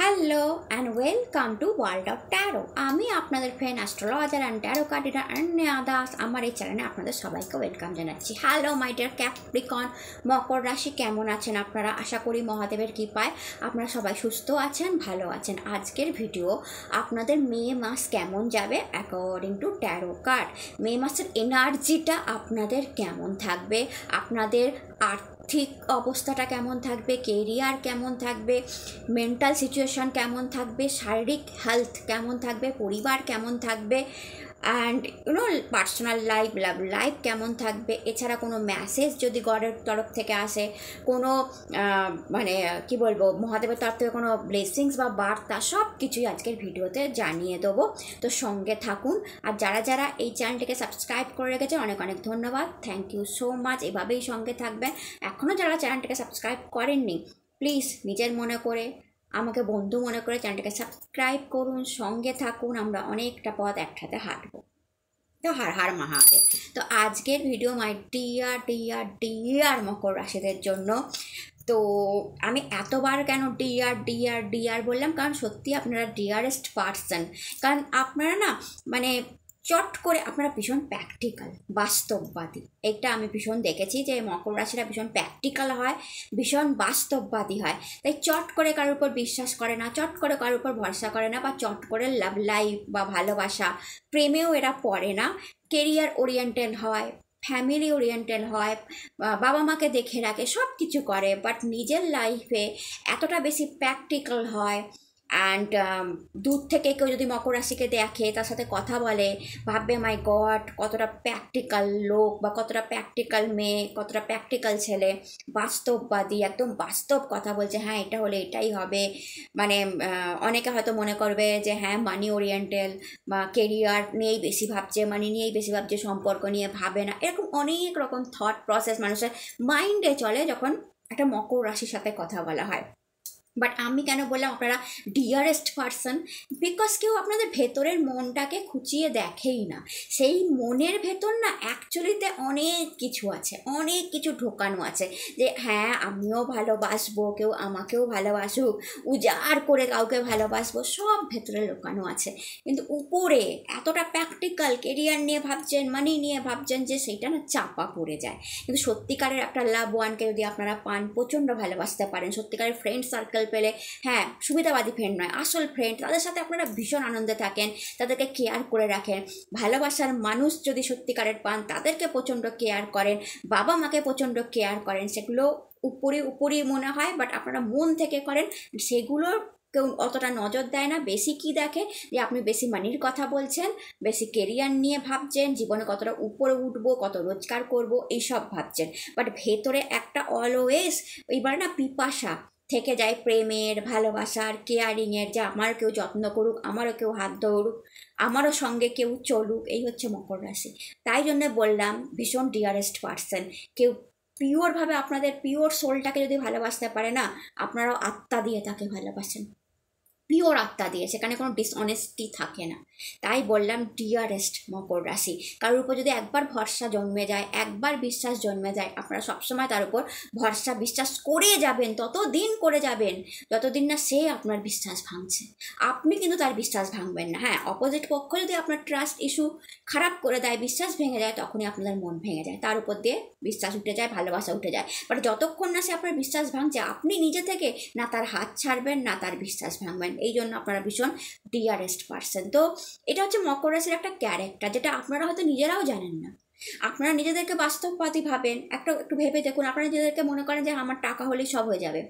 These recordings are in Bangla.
Hello and welcome to world of taro. আমি আপনাদের friend astrologer and taro card reader Ananya Das. আমার এই চ্যানেলে আপনাদের সবাইকে ওয়েলকাম জানাচ্ছি। হ্যালো মাই ডিয়ার ক্যাপ্রিকন, মকর রাশি কেমন আছেন আপনারা? আশা করি মহাদেবের কৃপায় আপনারা সবাই সুস্থ আছেন, ভালো আছেন। আজকের ভিডিও আপনাদের মে মাস কেমন যাবে অ্যাকর্ডিং টু ট্যারো কার্ড। মে মাসের এনার্জিটা আপনাদের কেমন থাকবে, আপনাদের আর্থিক অবস্থাটা কেমন থাকবে, কেরিয়ার কেমন থাকবে, মেন্টাল সিচুয়েশান কেমন থাকবে, শারীরিক হেলথ কেমন থাকবে, পরিবার কেমন থাকবে, and personal life, love life কেমন থাকবে। এছাড়া কোনো মেসেজ যদি গডের তরফ থেকে আসে, কোনো মানে কি বলবো, মহাদেবের তরফ থেকে কোনো ব্লেসিংস বা বার্তা, সব কিছুই আজকের ভিডিওতে জানিয়ে দেবো। তো সঙ্গে থাকুন। আর যারা যারা এই চ্যানেলটিকে সাবস্ক্রাইব করে রেখেছে অনেক অনেক ধন্যবাদ, থ্যাংক ইউ সো মাচ। এভাবেই সঙ্গে থাকবেন। এখনও যারা চ্যানেলটিকে সাবস্ক্রাইব করেননি, প্লিজ নিজের মনে করে, আমাকে বন্ধু মনে করে চ্যানেলটাকে সাবস্ক্রাইব করুন, সঙ্গে থাকুন, আমরা অনেকটা পথ একসাথে হাঁটবো। তো হার হার মহাদেব। তো আজকের video my dear dear dear মকর রাশিদের জন্য। তো আমি এতবার কেন ডিয়ার ডিয়ার ডিয়ার বললাম, কারণ সত্যি আপনারা ডিয়ারেস্ট পার্সন। কারণ আপনারা না মানে চট করে আপনারা ভীষণ প্র্যাকটিক্যাল, বাস্তববাদী। এটা আমি ভীষণ দেখেছি যে মকর রাশিরা ভীষণ প্র্যাকটিক্যাল হয়, ভীষণ বাস্তববাদী হয়। তাই চট করে কারোর উপর বিশ্বাস করে না, চট করে কারোর উপর ভরসা করে না, বা চট করে লাভ লাইফ বা ভালোবাসা প্রেমেও এরা পড়ে না। কেরিয়ার ওরিয়েন্টেড হয়, ফ্যামিলি ওরিয়েন্টেড হয়, বাবা মাকে দেখে রাখে, সব কিছু করে, বাট নিজের লাইফে এতটা বেশি প্র্যাকটিক্যাল হয়। অ্যান্ড দূর থেকে কেউ যদি মকর রাশিকে দেখে, তার সাথে কথা বলে, ভাববে মাই গড কতটা প্র্যাকটিক্যাল লোক, বা কতটা প্র্যাকটিক্যাল মেয়ে, কতটা প্র্যাকটিক্যাল ছেলে, বাস্তববাদী, একদম বাস্তব কথা বলছে। হ্যাঁ, এটা হলে এটাই হবে। মানে অনেকে হয়তো মনে করবে যে হ্যাঁ মানি ওরিয়েন্টেড, বা কেরিয়ার নিয়েই বেশি ভাবছে, মানি নিয়েই বেশি ভাবছে, সম্পর্ক নিয়ে ভাবে না। এরকম অনেক রকম থট প্রসেস মানুষের মাইন্ডে চলে যখন একটা মকর রাশির সাথে কথা বলা হয়। বাট আমি কেন বললাম আপনারা ডিয়ারেস্ট পারসন? বিকজ কেউ আপনাদের ভেতরের মনটাকে খুঁচিয়ে দেখেই না। সেই মনের ভেতর না অ্যাকচুয়ালিতে অনেক কিছু আছে, অনেক কিছু ঢোকানো আছে, যে হ্যাঁ আমিও ভালোবাসবো, কেউ আমাকেও ভালোবাসুক, উজাড় করে কাউকে ভালোবাসবো, সব ভেতরে লুকানো আছে। কিন্তু উপরে এতটা প্র্যাকটিক্যাল, কেরিয়ার নিয়ে ভাবছেন, মানি নিয়ে ভাবছেন, যে সেইটা না চাপা পড়ে যায়। কিন্তু সত্যিকারের একটা লাভ ওয়ানকে যদি আপনারা পান, প্রচণ্ড ভালোবাসতে পারেন, সত্যিকারের ফ্রেন্ড সার্কেল পেলে, হ্যাঁ সুবিধাবাদী ফ্রেন্ড নয়, আসল ফ্রেন্ড, তাদের সাথে আপনারা ভীষণ আনন্দে থাকেন, তাদেরকে কেয়ার করে রাখেন। ভালোবাসার মানুষ যদি সত্যিকারের পান, তাদেরকে প্রচণ্ড কেয়ার করেন, বাবা মাকে প্রচণ্ড কেয়ার করেন। সেগুলো উপরই মনে হয়, বাট আপনারা মন থেকে করেন। সেগুলো কেউ অতটা নজর দেয় না। বেশি কি দেখে, যে আপনি বেশি মানির কথা বলছেন, বেশি কেরিয়ার নিয়ে ভাবছেন, জীবনে কতটা উপরে উঠবো, কত রোজগার করব, এইসব ভাবছেন। বাট ভেতরে একটা অলওয়েজ এইবার না পিপাসা থেকে যায় প্রেমের, ভালোবাসার, কেয়ারিংয়ের, যে আমারও কেউ যত্ন করুক, আমারও কেউ হাত ধরুক, আমারও সঙ্গে কেউ চলুক। এই হচ্ছে মকর রাশি। তাই জন্য বললাম ভীষণ ডিয়ারেস্ট পারসন। কেউ পিওরভাবে আপনাদের পিওর সোলটাকে যদি ভালোবাসতে পারে না, আপনারাও আত্মা দিয়ে তাকে ভালোবাসেন, পিওর আত্মা দিয়ে, সেখানে কোনো ডিসঅনেস্টি থাকে না। তাই বললাম ডিয়ারেস্ট মকর রাশি। কারোর উপর যদি একবার ভরসা জন্মে যায়, একবার বিশ্বাস জন্মে যায়, আপনারা সবসময় তার উপর ভরসা বিশ্বাস করে যাবেন, ততদিন করে যাবেন যতদিন না সে আপনার বিশ্বাস ভাঙছে। আপনি কিন্তু তার বিশ্বাস ভাঙবেন না। হ্যাঁ, অপোজিট পক্ষ যদি আপনার ট্রাস্ট ইস্যু খারাপ করে দেয়, বিশ্বাস ভেঙে যায়, তখনই আপনাদের মন ভেঙে যায়, তার উপর দিয়ে বিশ্বাস উঠে যায়, ভালোবাসা উঠে যায়। বাট যতক্ষণ না সে আপনার বিশ্বাস ভাঙছে, আপনি নিজে থেকে না তার হাত ছাড়বেন, না তার বিশ্বাস ভাঙবেন। এই জন্য আপনারা ভীষণ ডিয়ারেস্ট পারসন। তো এটা হচ্ছে মকর রাশির একটা ক্যারেক্টার, যেটা আপনারা হয়তো নিজেরাও জানেন না। আপনারা নিজেদেরকে বাস্তববাদী ভাবেন। একটু ভেবে দেখুন, আপনারা নিজেদেরকে মনে করেন যে আমার টাকা হলেই সব হয়ে যাবে,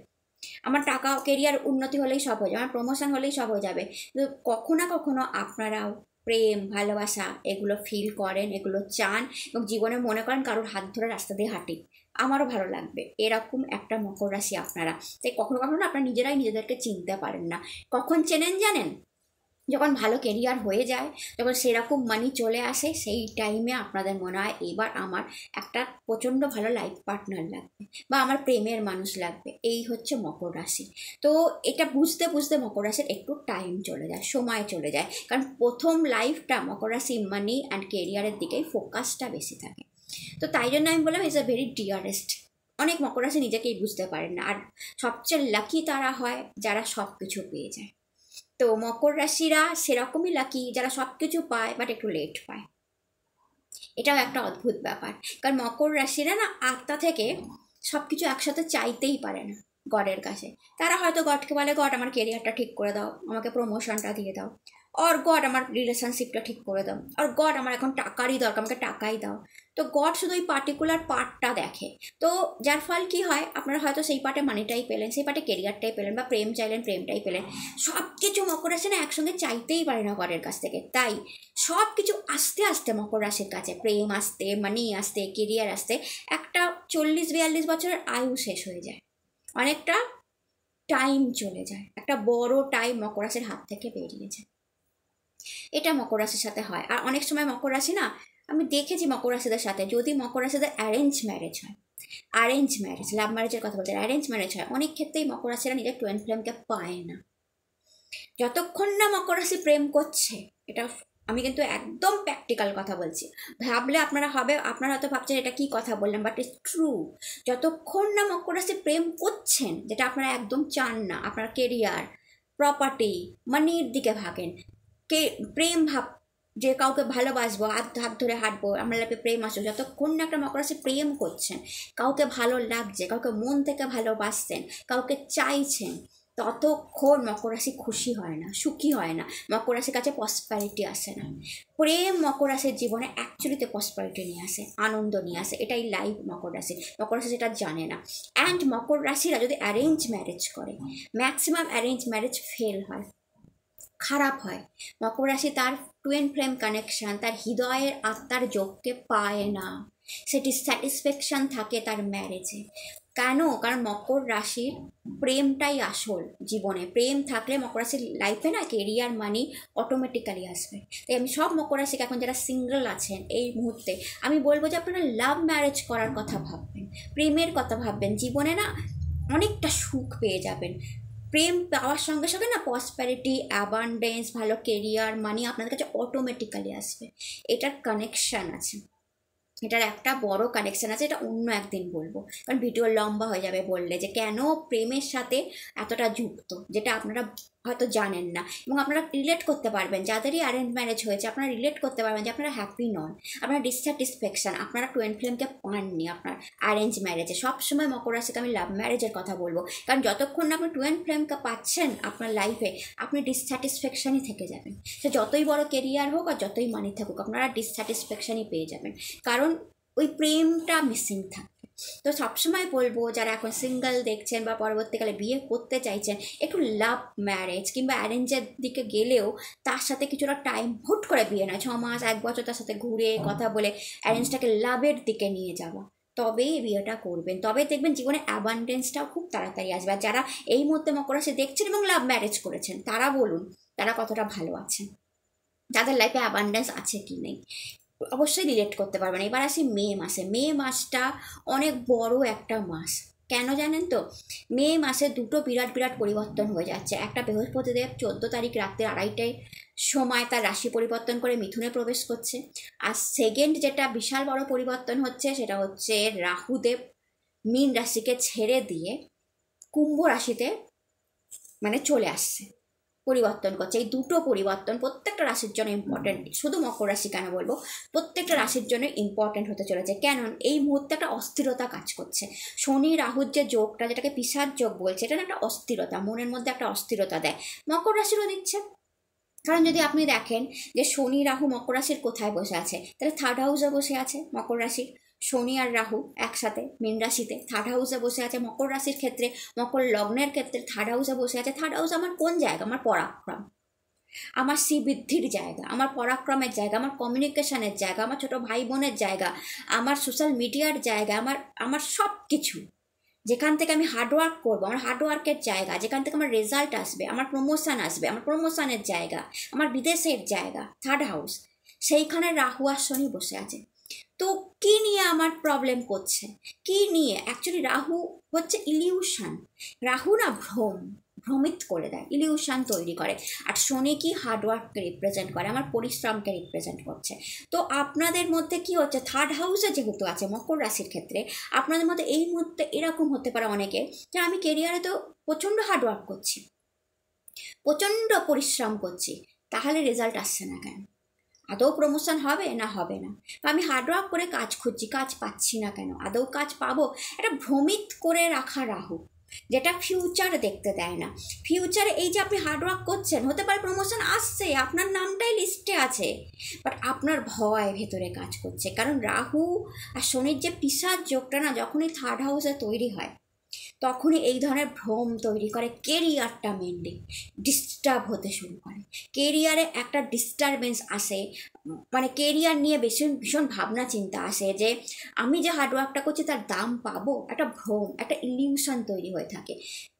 আমার টাকা, কেরিয়ার উন্নতি হলেই সব হয়ে যাবে, আমার প্রমোশন হলেই সব হয়ে যাবে। কিন্তু কখনো না কখনো আপনারাও প্রেম, ভালোবাসা এগুলো ফিল করেন, এগুলো চান, এবং জীবনে মনে করেন কারোর হাত ধরে রাস্তা দিয়ে হাঁটি, আমারও ভালো লাগবে। এরকম একটা মকর রাশি আপনারা। তাই কখনো কখনো আপনারা নিজেরাই নিজেদেরকে চিনতে পারেন না। কখন চেনেন জানেন? যখন ভালো কেরিয়ার হয়ে যায়, যখন সেরকম মানি চলে আসে, সেই টাইমে আপনাদের মনে হয় এবার আমার একটা প্রচণ্ড ভালো লাইফ পার্টনার লাগবে, বা আমার প্রেমের মানুষ লাগবে। এই হচ্ছে মকর রাশি। তো এটা বুঝতে বুঝতে মকর রাশির একটু টাইম চলে যায়, সময় চলে যায়, কারণ প্রথম লাইফটা মকর রাশি মানি অ্যান্ড কেরিয়ারের দিকেই ফোকাসটা বেশি থাকে। তো তাই জন্য আমি বললাম ইজ আ ভেরি ডিয়ারেস্ট। অনেক মকর রাশি নিজেকেই বুঝতে পারেন না, আর সবচেয়ে লাকি তারা হয় যারা সব কিছু পেয়ে যায়। তো মকর রাশিরা সেরকমই লাকি যারা সব কিছু পায় বাট একটু লেট পায়। এটাও একটা অদ্ভুত ব্যাপার, কারণ মকর রাশিরা না আত্মা থেকে সব কিছু একসাথে চাইতেই পারে না গডের কাছে। তারা হয়তো গডকে বলে, গড আমার কেরিয়ারটা ঠিক করে দাও, আমাকে প্রমোশনটা দিয়ে দাও, আর গড আমার রিলেশনশিপটা ঠিক করে দাও, আর গড আমার এখন টাকারই দরকার, আমাকে টাকাই দাও। তো গড শুধু ওই পার্টিকুলার পার্টটা দেখে। তো যার ফল কি হয়, আপনারা হয়তো সেই পার্টে মানিটাই পেলেন, সেই পার্টে কেরিয়ারটাই পেলেন, বা প্রেম চাইলেন প্রেমটাই পেলেন। সব কিছু মকর রাশি না একসঙ্গে চাইতেই পারে না গডের কাছ থেকে। তাই সব কিছু আস্তে আস্তে মকর রাশির কাছে, প্রেম আসতে, মানি আসতে, কেরিয়ার আসতে একটা 40-42 বছরের আয়ু শেষ হয়ে যায়, অনেকটা টাইম চলে যায়, একটা বড় টাইম মকর রাশির হাত থেকে বেরিয়ে যায়। এটা মকর রাশির সাথে হয়। আর অনেক সময় মকর রাশি না, আমি দেখেছি মকর রাশিদের সাথে, যদি মকর রাশিদের অ্যারেঞ্জ ম্যারেজ হয়, অ্যারেঞ্জ ম্যারেজ, লাভ ম্যারেজের কথা বলতে অ্যারেঞ্জ ম্যারেজ হয়, অনেক ক্ষেত্রেই মকর রাশিরা নিজের টুইন ফ্লেমকে পায় না। যতক্ষণ না মকর রাশি প্রেম করছে, এটা আমি কিন্তু একদম প্র্যাকটিক্যাল কথা বলছি, ভাবলে আপনারা হবে, আপনারা হয়তো ভাবছেন এটা কি কথা বললাম, বাট ইটস ট্রু। যতক্ষণ না মকর রাশি প্রেম করছেন, যেটা আপনারা একদম চান না, আপনার কেরিয়ার, প্রপার্টি, মানির দিকে ভাগেন, কে প্রেম ভাব, যে কাউকে ভালোবাসবো, হাত হাত ধরে হাঁটবো, আমার লাইফে প্রেম আসবো, যতক্ষণ না একটা মকর রাশি প্রেম করছেন, কাউকে ভালো লাগছে, কাউকে মন থেকে ভালোবাসছেন, কাউকে চাইছেন, ততক্ষণ মকর রাশি খুশি হয় না, সুখী হয় না, মকর রাশির কাছে প্রসপারিটি আসে না। প্রেম মকর রাশির জীবনে অ্যাকচুয়ালিতে প্রসপারিটি নিয়ে আসে, আনন্দ নিয়ে আসে, এটাই লাইফ মকর রাশি। মকর রাশি সেটা জানে না। অ্যান্ড মকর রাশিরা যদি অ্যারেঞ্জ ম্যারেজ করে, ম্যাক্সিমাম অ্যারেঞ্জ ম্যারেজ ফেল হয়, খারাপ হয়। মকর রাশি তার টুইন ফ্লেম কানেকশন, তার হৃদয়ের আত্মার যোগকে পায় না, সেটি স্যাটিসফ্যাকশন থাকে তার ম্যারেজে। কেন? কারণ মকর রাশির প্রেমটাই আসল জীবনে। প্রেম থাকলে মকর রাশির লাইফে না কেরিয়ার মানি অটোমেটিক্যালি আসবে। তাই আমি সব মকর রাশিকে, এখন যারা সিঙ্গেল আছেন এই মুহূর্তে, আমি বলবো যে আপনারা লাভ ম্যারেজ করার কথা ভাববেন, প্রেমের কথা ভাববেন। জীবনে না অনেকটা সুখ পেয়ে যাবেন। প্রেম পাওয়ার সঙ্গে সঙ্গে না প্রসপ্যারিটি, অ্যাবান্ডেন্স, ভালো কেরিয়ার, মানি আপনাদের কাছে অটোমেটিক্যালি আসবে। এটার কানেকশান আছে, এটার একটা বড় কানেকশান আছে, এটা অন্য একদিন বলবো, কারণ ভিডিও লম্বা হয়ে যাবে বললে, যে কেন প্রেমের সাথে এতটা যুক্ত, যেটা আপনারা হয়তো জানেন না। এবং আপনারা রিলেট করতে পারবেন, যাদেরই অ্যারেঞ্জ ম্যারেজ হয়েছে, আপনারা রিলেট করতে পারবেন যে আপনারা হ্যাপি নন, আপনারা ডিসস্যাটিসফ্যাকশান, আপনারা টুইন ফ্লেমকে পাননি আপনার অ্যারেঞ্জ ম্যারেজে। সবসময় মকর রাশিকে আমি লাভ ম্যারেজের কথা বলবো, কারণ যতক্ষণ না আপনি টুইন ফ্লেমকে পাচ্ছেন আপনার লাইফে, আপনি ডিসস্যাটিসফ্যাকশানই থেকে যাবেন। সে যতই বড় কেরিয়ার হোক আর যতই মানি থাকুক, আপনারা ডিসস্যাটিসফ্যাকশানই পেয়ে যাবেন, কারণ ওই প্রেমটা মিসিং থাকে। তো সবসময় বলবো, যারা এখন সিঙ্গেল দেখছেন বা পরবর্তীকালে বিয়ে করতে চাইছেন, একটু লাভ ম্যারেজ কিংবা অ্যারেঞ্জের দিকে গেলেও তার সাথে কিছুটা টাইম, হুট করে বিয়ে নয়, 6 মাস 1 বছর তার সাথে ঘুরে কথা বলে অ্যারেঞ্জটাকে লাভের দিকে নিয়ে যাওয়া, তবেই বিয়েটা করবেন। তবে দেখবেন জীবনে অ্যাবান্ডেন্সটাও খুব তাড়াতাড়ি আসবে। আর যারা এই মুহূর্তে মকর রাশি দেখছেন এবং লাভ ম্যারেজ করেছেন, তারা বলুন তারা কতটা ভালো আছেন, তাদের লাইফে অ্যাবান্ডেন্স আছে কি নেই, অবশ্যই রিলেট করতে পারবেন। এবার আসি মে মাসে। মে মাসটা অনেক বড় একটা মাস। কেন জানেন তো? মে মাসে দুটো বিরাট বিরাট পরিবর্তন হয়ে যাচ্ছে। একটা, বৃহস্পতিদেব 14 তারিখ রাত্রে 2:30টায় সময় তার রাশি পরিবর্তন করে মিথুনে প্রবেশ করছে। আর সেকেন্ড যেটা বিশাল বড় পরিবর্তন হচ্ছে, সেটা হচ্ছে রাহুদেব মীন রাশিকে ছেড়ে দিয়ে কুম্ভ রাশিতে মানে চলে আসছে, পরিবর্তন করছে। এই দুটো পরিবর্তন প্রত্যেকটা রাশির জন্য ইম্পর্টেন্ট, শুধু মকর রাশি কেন বলবো, প্রত্যেকটা রাশির জন্য ইম্পর্টেন্ট হতে চলেছে। কেন? এই মুহূর্তে একটা অস্থিরতা কাজ করছে। শনি রাহুর যে যোগটা, যেটাকে পিশাচ যোগ বলছে, এটা একটা অস্থিরতা, মনের মধ্যে একটা অস্থিরতা দেয়, মকর রাশিরও দিচ্ছে। কারণ যদি আপনি দেখেন যে শনি রাহু মকর রাশির কোথায় বসে আছে, তাহলে থার্ড হাউসে বসে আছে মকর রাশির। শনি আর রাহু একসাথে মীন রাশিতে থার্ড হাউসে বসে আছে। মকর রাশির ক্ষেত্রে, মকর লগ্নের ক্ষেত্রে থার্ড হাউসে বসে আছে। থার্ড হাউস আমার কোন জায়গা? আমার পরাক্রম, আমার শ্রীবৃদ্ধির জায়গা, আমার পরাক্রমের জায়গা, আমার কমিউনিকেশনের জায়গা, আমার ছোটো ভাই বোনের জায়গা, আমার সোশ্যাল মিডিয়ার জায়গা, আমার সব কিছু, যেখান থেকে আমি হার্ডওয়ার্ক করবো, আমার হার্ডওয়ার্কের জায়গা, যেখান থেকে আমার রেজাল্ট আসবে, আমার প্রমোশন আসবে, আমার প্রমোশনের জায়গা, আমার বিদেশের জায়গা, থার্ড হাউস, সেইখানে রাহু আর শনি বসে আছে। তো কী নিয়ে আমার প্রবলেম করছে? কী নিয়ে? অ্যাকচুয়ালি রাহু হচ্ছে ইলিউশন, রাহু না ভ্রম, ভ্রমিত করে দেয়, ইলিউশন তৈরি করে। আর শনি কি হার্ডওয়ার্ককে রিপ্রেজেন্ট করে, আমার পরিশ্রমকে রিপ্রেজেন্ট করছে। তো আপনাদের মধ্যে কি হচ্ছে, থার্ড হাউসে যেহেতু আছে মকর রাশির ক্ষেত্রে, আপনাদের মধ্যে এই মুহূর্তে এরকম হতে পারে অনেকে যে আমি কেরিয়ারে তো প্রচণ্ড হার্ডওয়ার্ক করছি, প্রচণ্ড পরিশ্রম করছি, তাহলে রেজাল্ট আসছে না কেন? আদৌ প্রমোশন হবে না হবে না? বা আমি হার্ডওয়ার্ক করে কাজ খুঁজছি, কাজ পাচ্ছি না কেন? আদৌ কাজ পাবো? এটা ভ্রমিত করে রাখা রাহু, যেটা ফিউচার দেখতে দেয় না। ফিউচারে এই যে আপনি হার্ডওয়ার্ক করছেন, হতে পারে প্রমোশন আসছে, আপনার নামটাই লিস্টে আছে, বাট আপনার ভয় ভেতরে কাজ করছে। কারণ রাহু আর শনির যে পিশাচ যোগটা না, যখনই থার্ড হাউসে তৈরি হয় তখনই এই ধরনের ভ্রম তৈরি করে, কেরিয়ারটা মেনলি ডিস্টার্ব হতে শুরু করে, কেরিয়ারে একটা ডিস্টারবেন্স আসে, মানে কেরিয়ার নিয়ে ভীষণ ভাবনা চিন্তা আসে যে আমি যে হার্ডওয়ার্কটা করছি তার দাম পাবো, একটা ভ্রম, একটা ইলিউশন তৈরি হয়ে থাকে।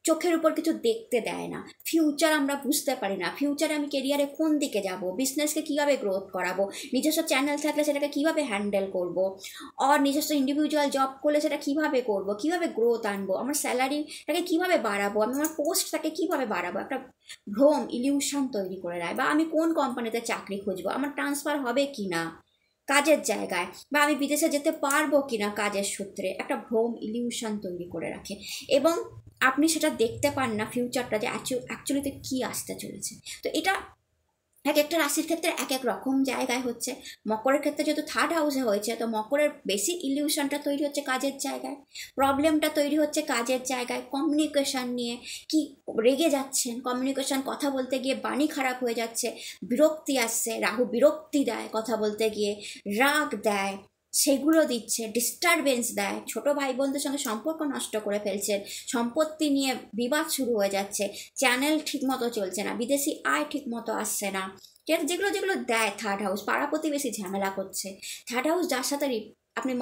চোখের উপর কিছু দেখতে দেয় না, ফিউচার আমরা বুঝতে পারি না, ফিউচারে আমি কেরিয়ারে কোন দিকে যাব, বিজনেসকে কীভাবে গ্রোথ করাবো, নিজস্ব চ্যানেল থাকলে সেটাকে কীভাবে হ্যান্ডেল করব, আর নিজস্ব ইন্ডিভিজুয়াল জব করলে সেটা কীভাবে করব, কীভাবে গ্রোথ আনবো, আমার স্যালারিটাকে কীভাবে বাড়াবো, আমি আমার পোস্টটাকে কীভাবে বাড়াবো, একটা ভ্রম ইলিউশন তৈরি করে দেয়। বা আমি কোন কোম্পানিতে চাকরি খুঁজবো, আমার ট্রান্সফার হবে কি না কাজের জায়গায়, বা আমি বিদেশে যেতে পারবো কি না কাজের সূত্রে, একটা ভ্রম ইলিউশন তৈরি করে রাখে। এবং আপনি সেটা দেখতে পান না ফিউচারটা যে অ্যাকচুয়ালিতে কী আসতে চলেছে। তো এটা এক একটা রাশির ক্ষেত্রে এক এক রকম জায়গায় হচ্ছে। মকরের ক্ষেত্রে যেহেতু থার্ড হাউসে হয়েছে, তো মকরের বেশি ইলিউশনটা তৈরি হচ্ছে কাজের জায়গায়, প্রবলেমটা তৈরি হচ্ছে কাজের জায়গায়, কমিউনিকেশন নিয়ে কি রেগে যাচ্ছেন, কমিউনিকেশন কথা বলতে গিয়ে বাণী খারাপ হয়ে যাচ্ছে, বিরক্তি আসছে, রাহু বিরক্তি দেয় কথা বলতে গিয়ে, রাগ দেয়, সেগুলো দিচ্ছে, ডিস্টারবেন্স দেয়, ছোটো ভাই বোনদের সঙ্গে সম্পর্ক নষ্ট করে ফেলছেন, সম্পত্তি নিয়ে বিবাদ শুরু হয়ে যাচ্ছে, চ্যানেল ঠিকমতো চলছে না, বিদেশি আয় ঠিকমতো আসছে না, যেগুলো যেগুলো দেয় থার্ড হাউস, পাড়া প্রতিবেশী ঝামেলা করছে, থার্ড হাউস যার সাথে আপনি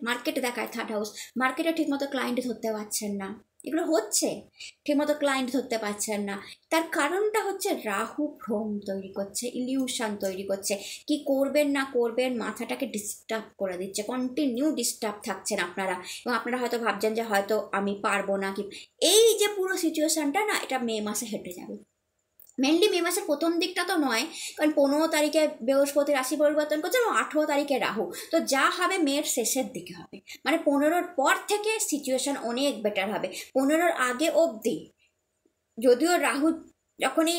মার্কেটে দেখায় থার্ড হাউস, মার্কেটে ঠিকমতো ক্লায়েন্ট ধরতে পারছেন না, এগুলো হচ্ছে, ঠিকমতো ক্লায়েন্ট ধরতে পারছেন না। তার কারণটা হচ্ছে রাহু ভ্রম তৈরি করছে, ইলিউশন তৈরি করছে, কি করবেন না করবেন মাথাটাকে ডিস্টার্ব করে দিচ্ছে, কন্টিনিউ ডিস্টার্ব থাকছেন আপনারা। এবং আপনারা হয়তো ভাবছেন যে হয়তো আমি পারবো না, কি এই যে পুরো সিচুয়েশানটা না, এটা মে মাসে হেঁটে যাবে। মেনলি মে মাসের প্রথম দিকটা তো নয়, কারণ 15 তারিখে বৃহস্পতি রাশি পরিবর্তন করছে এবং 18 তারিখে রাহু, তো যা হবে মেয়ের শেষের দিকে হবে, মানে 15-র পর থেকে সিচুয়েশান অনেক বেটার হবে। 15-র আগে অবধি যদিও রাহু যখনই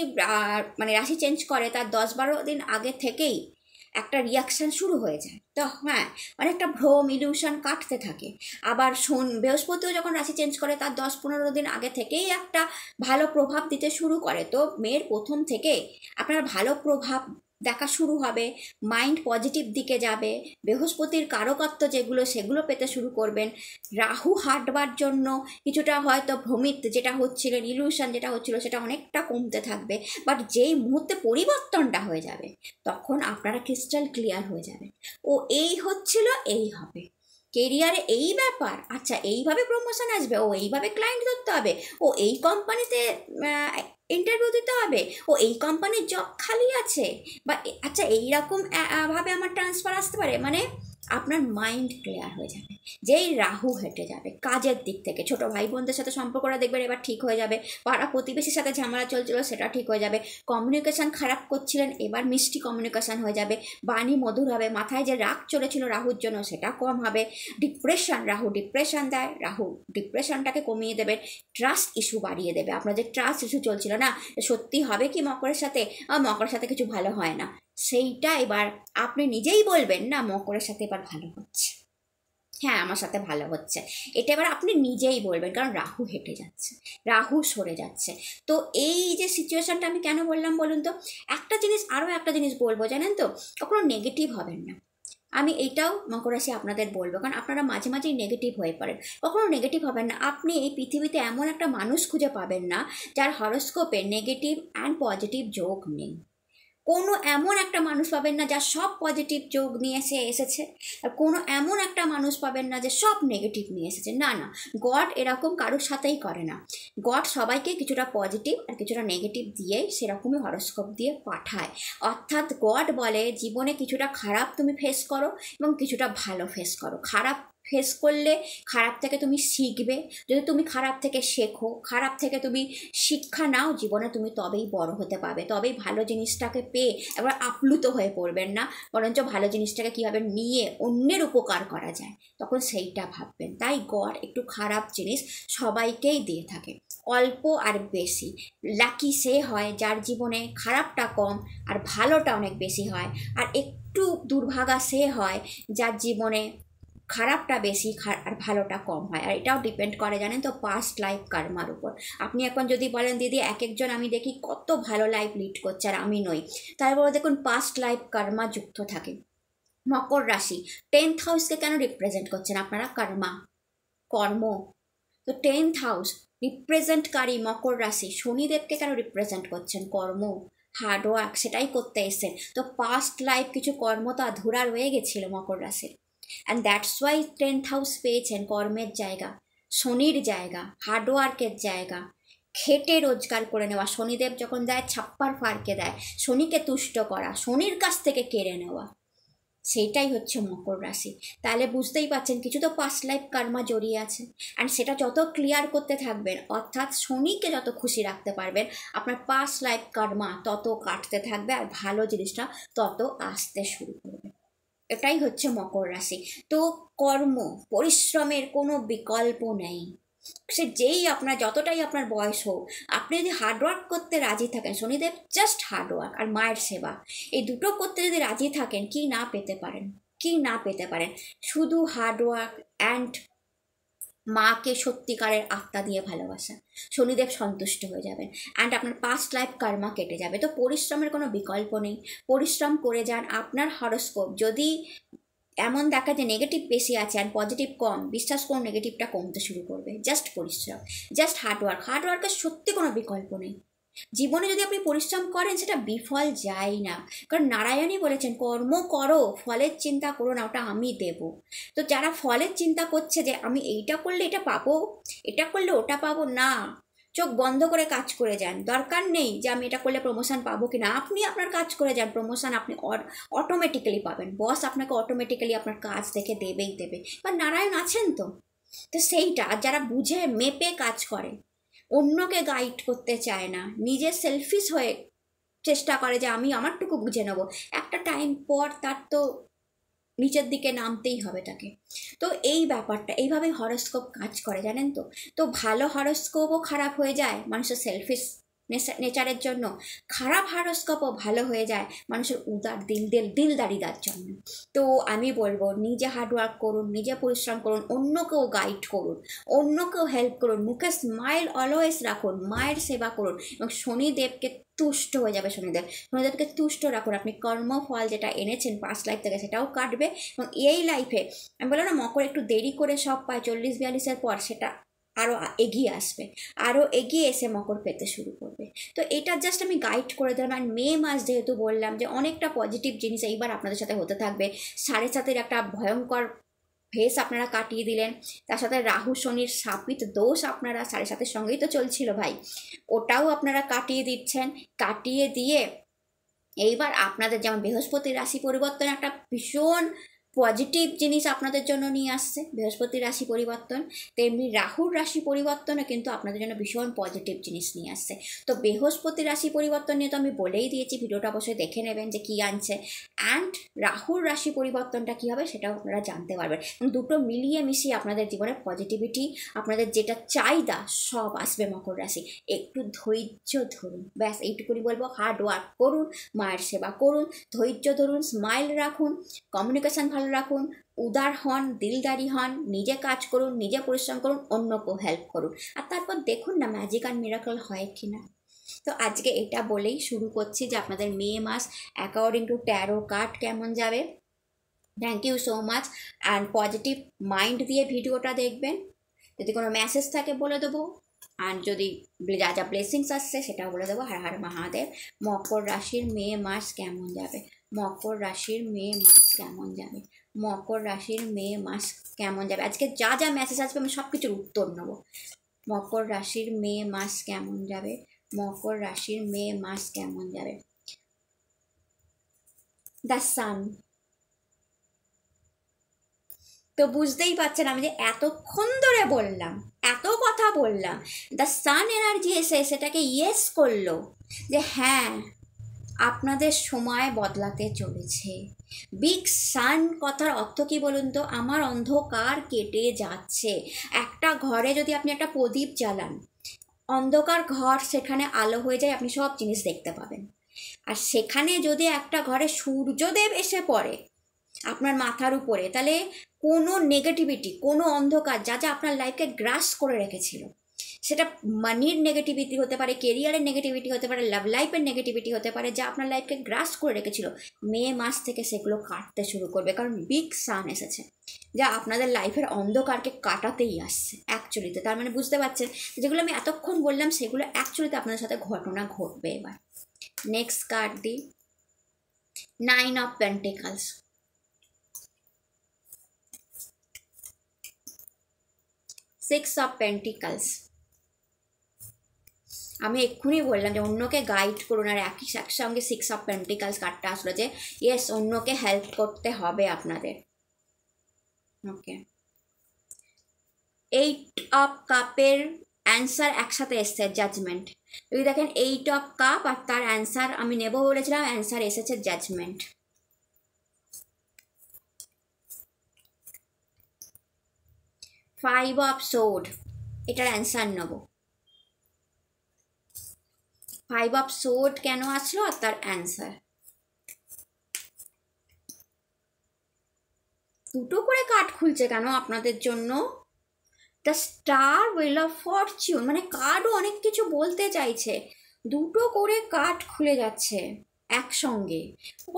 মানে রাশি চেঞ্জ করে তার 10-12 দিন আগে থেকেই একটা রিয়াকশান শুরু হয়ে যায়, তো হ্যাঁ অনেকটা ভ্রম ইলিউশন কাটতে থাকে। আবার বৃহস্পতিও যখন রাশি চেঞ্জ করে তার 10-15 দিন আগে থেকেই একটা ভালো প্রভাব দিতে শুরু করে, তো মেয়ের প্রথম থেকে আপনার ভালো প্রভাব দেখা শুরু হবে, মাইন্ড পজিটিভ দিকে যাবে, বৃহস্পতির কারকত্ব যেগুলো সেগুলো পেতে শুরু করবেন, রাহু হাঁটবার জন্য কিছুটা হয়তো ভ্রমিত যেটা হচ্ছিলেন, ইলিউশন যেটা হচ্ছিল সেটা অনেকটা কমতে থাকবে, বাট যেই মুহূর্তে পরিবর্তনটা হয়ে যাবে তখন আপনারা ক্রিস্টাল ক্লিয়ার হয়ে যাবে, ও এই হচ্ছিল এই হবে, কেরিয়ারে এই ব্যাপার, আচ্ছা এইভাবে প্রমোশন আসবে, ও এইভাবে ক্লায়েন্ট ধরতে হবে, ও এই কোম্পানিতে ইন্টারভিউ দিতে হবে, ও এই কোম্পানির জব খালি আছে, বা আচ্ছা এইরকম ভাবে আমার ট্রান্সফার আসতে পারে, মানে আপনার মাইন্ড ক্লিয়ার হয়ে যাবে যেই রাহু হেঁটে যাবে। কাজের দিক থেকে ছোটো ভাই বোনদের সাথে সম্পর্কটা দেখবেন এবার ঠিক হয়ে যাবে, পাড়া প্রতিবেশীর সাথে ঝামেলা চলছিল সেটা ঠিক হয়ে যাবে, কমিউনিকেশান খারাপ করছিলেন এবার মিষ্টি কমিউনিকেশান হয়ে যাবে, বাণী মধুর হবে, মাথায় যে রাগ চলেছিল রাহুর জন্য সেটা কম হবে, রাহু ডিপ্রেশন দেয়, রাহু ডিপ্রেশনটাকে কমিয়ে দেবে, ট্রাস্ট ইস্যু বাড়িয়ে দেবে, আপনার যে ট্রাস্ট ইস্যু চলছিল না সত্যি হবে কি মকরের সাথে কিছু ভালো হয় না, সেইটা এবার আপনি নিজেই বলবেন না মকরের সাথে এবার ভালো হচ্ছে, হ্যাঁ আমার সাথে ভালো হচ্ছে, এটা এবার আপনি নিজেই বলবেন, কারণ রাহু হেঁটে যাচ্ছে, রাহু সরে যাচ্ছে। তো এই যে সিচুয়েশানটা আমি কেন বললাম বলুন তো, আরও একটা জিনিস বলবো জানেন তো, কখনো নেগেটিভ হবেন না, আমি এইটাও মকর রাশি আপনাদের বলবো, কারণ আপনারা মাঝে মাঝেই নেগেটিভ হয়ে পড়েন, কখনো নেগেটিভ হবেন না। আপনি এই পৃথিবীতে এমন একটা মানুষ খুঁজে পাবেন না যার হরোস্কোপে নেগেটিভ অ্যান্ড পজিটিভ যোগ নেই, কোনো এমন একটা মানুষ পাবেন না যার সব পজিটিভ যোগ নিয়ে এসেছে, আর কোনো এমন একটা মানুষ পাবেন না যে সব নেগেটিভ নিয়ে এসেছে, না না, গড এরকম কারোর সাথেই করে না, গড সবাইকে কিছুটা পজিটিভ আর কিছুটা নেগেটিভ দিয়েই সেরকমই হরোস্কোপ দিয়ে পাঠায়, অর্থাৎ গড বলে জীবনে কিছুটা খারাপ তুমি ফেস করো এবং কিছুটা ভালো ফেস করো, খারাপ ফেস করলে খারাপ থেকে তুমি শিখবে। যদি তুমি খারাপ থেকে শেখো, খারাপ থেকে তুমি শিক্ষা নাও জীবনে, তুমি তবেই বড় হতে পারবে, তবেই ভালো জিনিসটাকে পেয়ে একবার আপ্লুত হয়ে পড়বেন না, বরঞ্চ ভালো জিনিসটাকে কীভাবে নিয়ে অন্যের উপকার করা যায় তখন সেইটা ভাববেন। তাই গড একটু খারাপ জিনিস সবাইকেই দিয়ে থাকে, অল্প আর বেশি। লাকি সে হয় যার জীবনে খারাপটা কম আর ভালোটা অনেক বেশি হয়, আর একটু দুর্ভাগা সে হয় যার জীবনে খারাপটা বেশি আর ভালোটা কম হয়। আর এটাও ডিপেন্ড করে জানেন তো পাস্ট লাইফ কার্মার উপর। আপনি এখন যদি বলেন দিদি এক একজন আমি দেখি কত ভালো লাইফ লিড করছে আর আমি নই, তারপরে দেখুন পাস্ট লাইফ কার্মা যুক্ত থাকে। মকর রাশি 10th হাউসকে কেন রিপ্রেজেন্ট করছেন আপনারা? কর্মা, কর্ম। তো 10th হাউস রিপ্রেজেন্টকারী মকর রাশি শনিদেবকে কেন রিপ্রেজেন্ট করছেন? কর্ম, হার্ডওয়ার্ক, সেটাই করতে এসেছেন। তো পাস্ট লাইফ কিছু কর্ম তো আধুরা রয়ে গেছিল মকর রাশির, and that's why 10th house পেয়েছেন, কর্মের জায়গা, শনির জায়গা, হার্ডওয়ার্কের জায়গা, খেটে রোজগার করে নেওয়া। শনিদেব যখন দেয় ছাপ্পার ফারকে দেয়, শনিকে তুষ্ট করা, শনির কাছ থেকে কেড়ে নেওয়া, সেইটাই হচ্ছে মকর রাশি। তাহলে বুঝতেই পারছেন কিছু তো পাস্ট লাইফ কর্মা জড়িয়ে আছে, অ্যান্ড সেটা যত ক্লিয়ার করতে থাকবেন, অর্থাৎ শনিকে যত খুশি রাখতে পারবেন, আপনার পাস্ট লাইফ কর্মা তত কাটতে থাকবে আর ভালো জিনিসটা তত আসতে শুরু করবে। এটাই হচ্ছে মকর রাশি। তো কর্ম, পরিশ্রমের কোনো বিকল্প নেই। সে যেই আপনার যতটাই আপনার বয়স হোক, আপনি যদি হার্ডওয়ার্ক করতে রাজি থাকেন, শনিদেব জাস্ট হার্ডওয়ার্ক আর মায়ের সেবা, এই দুটো করতে যদি রাজি থাকেন, কি না পেতে পারেন, কি না পেতে পারেন। শুধু হার্ডওয়ার্ক অ্যান্ড মাকে সত্যিকারের আত্মা দিয়ে ভালোবাসা, শনিদেব সন্তুষ্ট হয়ে যাবেন, অ্যান্ড আপনার পাস্ট লাইফ কর্মা কেটে যাবে। তো পরিশ্রমের কোনো বিকল্প নেই, পরিশ্রম করে যান। আপনার হরোস্কোপ যদি এমন দেখা যে নেগেটিভ বেশি আছে আর পজিটিভ কম, বিশ্বাস করুন নেগেটিভটা কমতে শুরু করবে। জাস্ট পরিশ্রম, জাস্ট হার্ডওয়ার্ক, হার্ডওয়ার্কের সত্যি কোনো বিকল্প নেই। জীবনে যদি আপনি পরিশ্রম করেন সেটা বিফল যায় না, কারণ নারায়ণই বলেছেন কর্ম করো, ফলের চিন্তা করো না, ওটা আমি দেব। তো যারা ফলের চিন্তা করছে যে আমি এইটা করলে এটা পাবো, এটা করলে ওটা পাবো না, চোখ বন্ধ করে কাজ করে যান। দরকার নেই যে আমি এটা করলে প্রমোশন পাবো কি না, আপনি আপনার কাজ করে যান, প্রমোশন আপনি অটোমেটিক্যালি পাবেন। বস আপনাকে অটোমেটিক্যালি আপনার কাজ দেখে দেবেই দেবে, বা নারায়ণ আছেন তো। তো সেইটা যারা বুঝে মেপে কাজ করে, অন্যকে গাইড করতে চায় না, নিজে সেলফিশ হয়ে চেষ্টা করে যে আমি আমারটুকু বুঝে নেব, একটা টাইম পর তার তো নিচের দিকে নামতেই হবে তাকে। তো এই ব্যাপারটা এইভাবেই হরোস্কোপ কাজ করে জানেন তো। তো ভালো হরোস্কোপও খারাপ হয়ে যায় মানুষের সেলফিশ নেচারের জন্য, খারাপ হরোস্কোপও ভালো হয়ে যায় মানুষের উদার দিলদারিদার জন্য। তো আমি বলবো নিজে হার্ডওয়ার্ক করুন, নিজে পরিশ্রম করুন, অন্যকেও গাইড করুন, অন্যকেও হেল্প করুন, মুখে স্মাইল অলওয়েজ রাখুন, মায়ের সেবা করুন, এবং শনিদেবকে তুষ্ট হয়ে যাবে। শনিদেবকে তুষ্ট রাখুন, আপনি কর্মফল যেটা এনেছেন পাস্ট লাইফ থেকে সেটাও কাটবে, এবং এই লাইফে আমি বললাম না মকর একটু দেরি করে সব পায়, 40-42-এর পর সেটা আরও এগিয়ে আসবে, আরও এগিয়ে এসে মকর পেতে শুরু করবে। তো এটা জাস্ট আমি গাইড করে দিলাম। আর মে মাস যেহেতু বললাম যে অনেকটা পজিটিভ জিনিস এইবার আপনাদের সাথে হতে থাকবে, 7.5-এর একটা ভয়ঙ্কর ফেস আপনারা কাটিয়ে দিলেন, তার সাথে রাহু শনির শাপিত দোষ আপনারা 7.5-এর সঙ্গেই তো চলছিল ভাই, ওটাও আপনারা কাটিয়ে দিচ্ছেন। কাটিয়ে দিয়ে এইবার আপনাদের যেমন বৃহস্পতির রাশি পরিবর্তন একটা ভীষণ পজিটিভ জিনিস আপনাদের জন্য নিয়ে আসছে, বৃহস্পতির রাশি পরিবর্তন, তেমনি রাহুর রাশি পরিবর্তনও কিন্তু আপনাদের জন্য ভীষণ পজিটিভ জিনিস নিয়ে আসছে। তো বৃহস্পতির রাশি পরিবর্তন নিয়ে তো আমি বলেই দিয়েছি, ভিডিওটা অবশ্যই দেখে নেবেন যে কী আনছে, অ্যান্ড রাহুর রাশি পরিবর্তনটা কী হবে সেটাও আপনারা জানতে পারবেন। এবং দুটো মিলিয়ে মিশিয়ে আপনাদের জীবনে পজিটিভিটি, আপনাদের যেটা চাহিদা সব আসবে মকর রাশি। একটু ধৈর্য ধরুন, ব্যাস এইটুকুনি বলবো। হার্ড ওয়ার্ক করুন, মায়ের সেবা করুন, ধৈর্য ধরুন, স্মাইল রাখুন, কমিউনিকেশান ভালো রাখুন, উদার হন, দিলদারি হন, নিজে কাজ করুন, নিজে পরিশ্রম করুন, অন্যকেও হেল্প করুন, আর তারপর দেখুন না ম্যাজিক আর মিরাকল হয় কি না। তো আজকে এটা বলেই শুরু করছি যে আপনাদের মে মাস অ্যাকর্ডিং টু ট্যারো কার্ড কেমন যাবে। Thank you so much, and positive mind দিয়ে ভিডিওটা দেখবেন। যদি কোনো মেসেজ থাকে বলে দেবো, আর যদি যা যা ব্লেসিংস আসছে সেটাও বলে দেবো। হর হর মহাদেব। মকর রাশির মে মাস কেমন যাবে, মকর রাশির মে মাস কেমন যাবে, মকর রাশির মে মাস কেমন যাবে। আজকে যা যা মেসেজ আসবে আমি সব কিছুর উত্তর নেব। মকর রাশির মে মাস কেমন যাবে, মকর রাশির মে মাস কেমন যাবে। দ্য সান, তো বুঝতেই পারছেন আমি যে এতক্ষণ ধরে বললাম, এত কথা বললাম, দ্য সান এনার্জি এসে সেটাকে ইয়েস করলো যে হ্যাঁ আপনাদের সময় বদলাতে চলেছে। বিগ সান কথার অর্থ কী বলুন তো? আমার অন্ধকার কেটে যাচ্ছে। একটা ঘরে যদি আপনি একটা প্রদীপ জ্বালান, অন্ধকার ঘর সেখানে আলো হয়ে যায়, আপনি সব জিনিস দেখতে পাবেন। আর সেখানে যদি একটা ঘরে সূর্যদেব এসে পড়ে আপনার মাথার উপরে, তাহলে কোনো নেগেটিভিটি, কোনো অন্ধকার যা যা আপনার লাইফকে গ্রাস করে রেখেছিল, সেটা মানির নেগেটিভিটি হতে পারে, কেরিয়ারের নেগেটিভিটি হতে পারে, লাভ লাইফের নেগেটিভিটি হতে পারে, যা আপনার লাইফকে গ্রাস করে রেখেছিল, মে মাস থেকে সেগুলো কাটতে শুরু করবে। কারণ বিগ সান এসেছে যা আপনাদের লাইফের অন্ধকারকে কাটাতেই আসছে অ্যাকচুয়ালিতে। তার মানে বুঝতে পারছেন যেগুলো আমি এতক্ষণ বললাম সেগুলো অ্যাকচুয়ালিতে আপনাদের সাথে ঘটনা ঘটবে। এবার নেক্সট কার্ড দিই, 9 অফ পেন্টিকলস। 6 of pentacles. আমি এক্ষুনি বললাম যে অন্যকে গাইড করুন, আর একসঙ্গে 6 অফ পেন্টিকলস কার্ডটা আসলো যে ইয়েস অন্যকে হেল্প করতে হবে আপনাদের। ওকে, 8 অফ কাপের অ্যান্সার একসাথে এসছে, জাজমেন্ট। যদি দেখেন 8 অফ কাপ আর তার অ্যান্সার আমি নেব বলেছিলাম, অ্যান্সার এসেছে জাজমেন্ট। 5 অফ সোর্ড, এটার অ্যান্সার নেব। 5 অফ সোর্ড কেন আসলো আর তার অ্যান্সার। দুটো করে কার্ড খুলছে কেন আপনাদের জন্য? The star, wheel of Fortune, মানে কার্ডও অনেক কিছু বলতে চাইছে। দুটো করে কার্ড খুলে যাচ্ছে একসঙ্গে,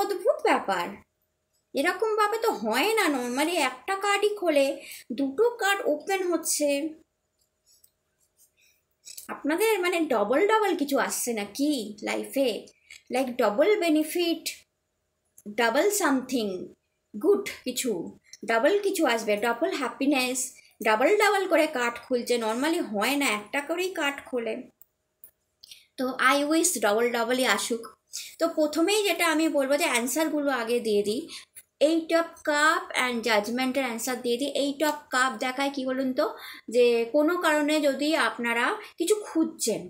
অদ্ভুত ব্যাপার। এরকমভাবে তো হয় না, নর্মালি একটা কার্ডই খোলে, দুটো কার্ড ওপেন হচ্ছে। আপনাদের মানে ডবল ডবল কিছু আসছে না কি লাইফে? Like double benefit, double something good, কিছু ডাবল কিছু আসবে, ডাবল হ্যাপিনেস, ডাবল ডাবল করে কার্ড খুলছে। নর্মালি হয় না, একটা করেই কার্ড খোলে। তো আই উইশ ডবল ডবলই আসুক। তো প্রথমেই যেটা আমি বলবো যে অ্যান্সারগুলো আগে দিয়ে দিই। 8 অফ কাপ অ্যান্ড জাজমেন্টের অ্যান্সার দিয়ে দিই। 8 অফ কাপ দেখায় কি বলুন তো, যে কোনো কারণে যদি আপনারা কিছু খুঁজছেন,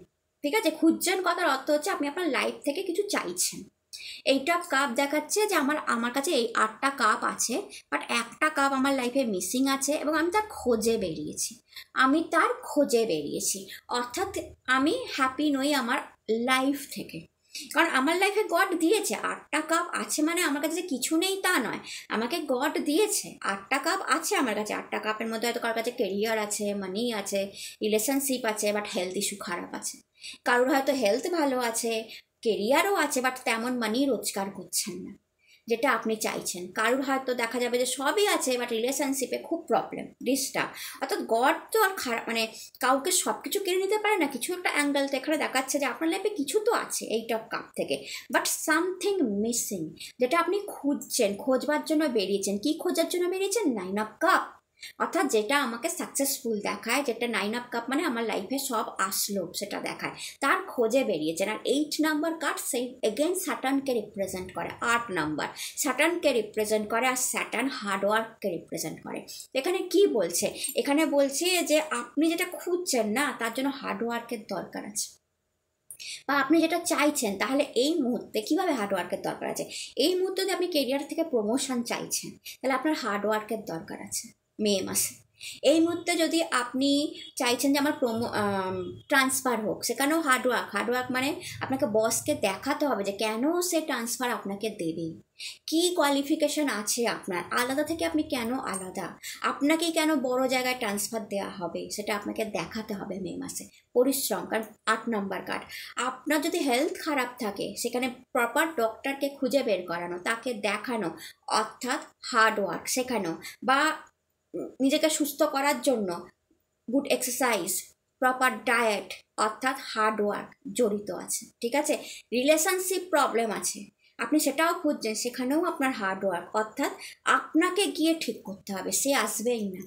ঠিক আছে, খুঁজছেন কথার অর্থ হচ্ছে আপনি আপনার লাইফ থেকে কিছু চাইছেন। 8 অফ কাপ দেখাচ্ছে যে আমার কাছে এই 8টা কাপ আছে, বাট একটা কাপ আমার লাইফে মিসিং আছে এবং আমি তার খোঁজে বেরিয়েছি। অর্থাৎ আমি হ্যাপি নই আমার লাইফ থেকে। কারণ আমার লাইফে গড দিয়েছে 8টা কাপ আছে, মানে আমার কাছে যে কিছু নেই তা নয়, আমাকে গড দিয়েছে 8টা কাপ আছে আমার কাছে। 8টা কাপের মধ্যে হয়তো কারোর কাছে কেরিয়ার আছে, মানি আছে, রিলেশনশিপ আছে, বাট হেলথ ইস্যু খারাপ আছে। কারোর হয়তো হেলথ ভালো আছে, কেরিয়ারও আছে, বাট তেমন মানি রোজগার করছেন না যেটা আপনি চাইছেন। কারোর হয়তো দেখা যাবে যে সবই আছে, বাট রিলেশনশিপে খুব প্রবলেম, ডিস্টার্ব। অর্থাৎ গড তো আর খারাপ মানে কাউকে সব কিছু কেড়ে নিতে পারে না। কিছু একটা অ্যাঙ্গেল এখানে দেখাচ্ছে যে আপনার লাইফে কিছু তো আছে 8 অফ কাপ থেকে, বাট সামথিং মিসিং, যেটা আপনি খুঁজছেন, খোঁজবার জন্য বেরিয়েছেন। কি খোঁজার জন্য বেরিয়েছেন? 9 অফ কাপ, অর্থাৎ যেটা আমাকে সাকসেসফুল দেখায়, যেটা 9 অফ কাপ মানে আমার লাইফে সব আসলো সেটা দেখায়, তার খোঁজে বেরিয়েছেন। আর 8 নাম্বার কার্ড সেই এগেন স্যাটার্নকে রিপ্রেজেন্ট করে। 8 নাম্বার স্যাটার্নকে রিপ্রেজেন্ট করে, আর স্যাটার্ন হার্ডওয়ার্ককে রিপ্রেজেন্ট করে। এখানে কি বলছে? এখানে বলছে যে আপনি যেটা খুঁজছেন না তার জন্য হার্ডওয়ার্কের দরকার আছে, বা আপনি যেটা চাইছেন, তাহলে এই মুহূর্তে কীভাবে হার্ডওয়ার্কের দরকার আছে? এই মুহূর্তে যদি আপনি কেরিয়ার থেকে প্রমোশন চাইছেন, তাহলে আপনার হার্ডওয়ার্কের দরকার আছে মে মাসে। এই মুহূর্তে যদি আপনি চাইছেন যে আমার ট্রান্সফার হোক, সেখানেও হার্ডওয়ার্ক মানে আপনাকে বসকে দেখাতে হবে যে কেন সে ট্রান্সফার আপনাকে দেবে, কি কোয়ালিফিকেশন আছে আপনার, আলাদা থেকে আপনি কেন আলাদা, আপনাকেই কেন বড় জায়গায় ট্রান্সফার দেওয়া হবে, সেটা আপনাকে দেখাতে হবে মে মাসে। পরিশ্রম, কারণ 8 নাম্বার কার্ড। আপনার যদি হেলথ খারাপ থাকে, সেখানে প্রপার ডক্টরকে খুঁজে বের করানো, তাকে দেখানো, অর্থাৎ হার্ডওয়ার্ক শেখানো, বা নিজেকে সুস্থ করার জন্য গুড এক্সারসাইজ, প্রপার ডায়েট, অর্থাৎ হার্ডওয়ার্ক জড়িত আছে, ঠিক আছে। রিলেশনশিপ প্রবলেম আছে, আপনি সেটাও খুঁজছেন, সেখানেও আপনার হার্ডওয়ার্ক, অর্থাৎ আপনাকে গিয়ে ঠিক করতে হবে, সে আসবেই না।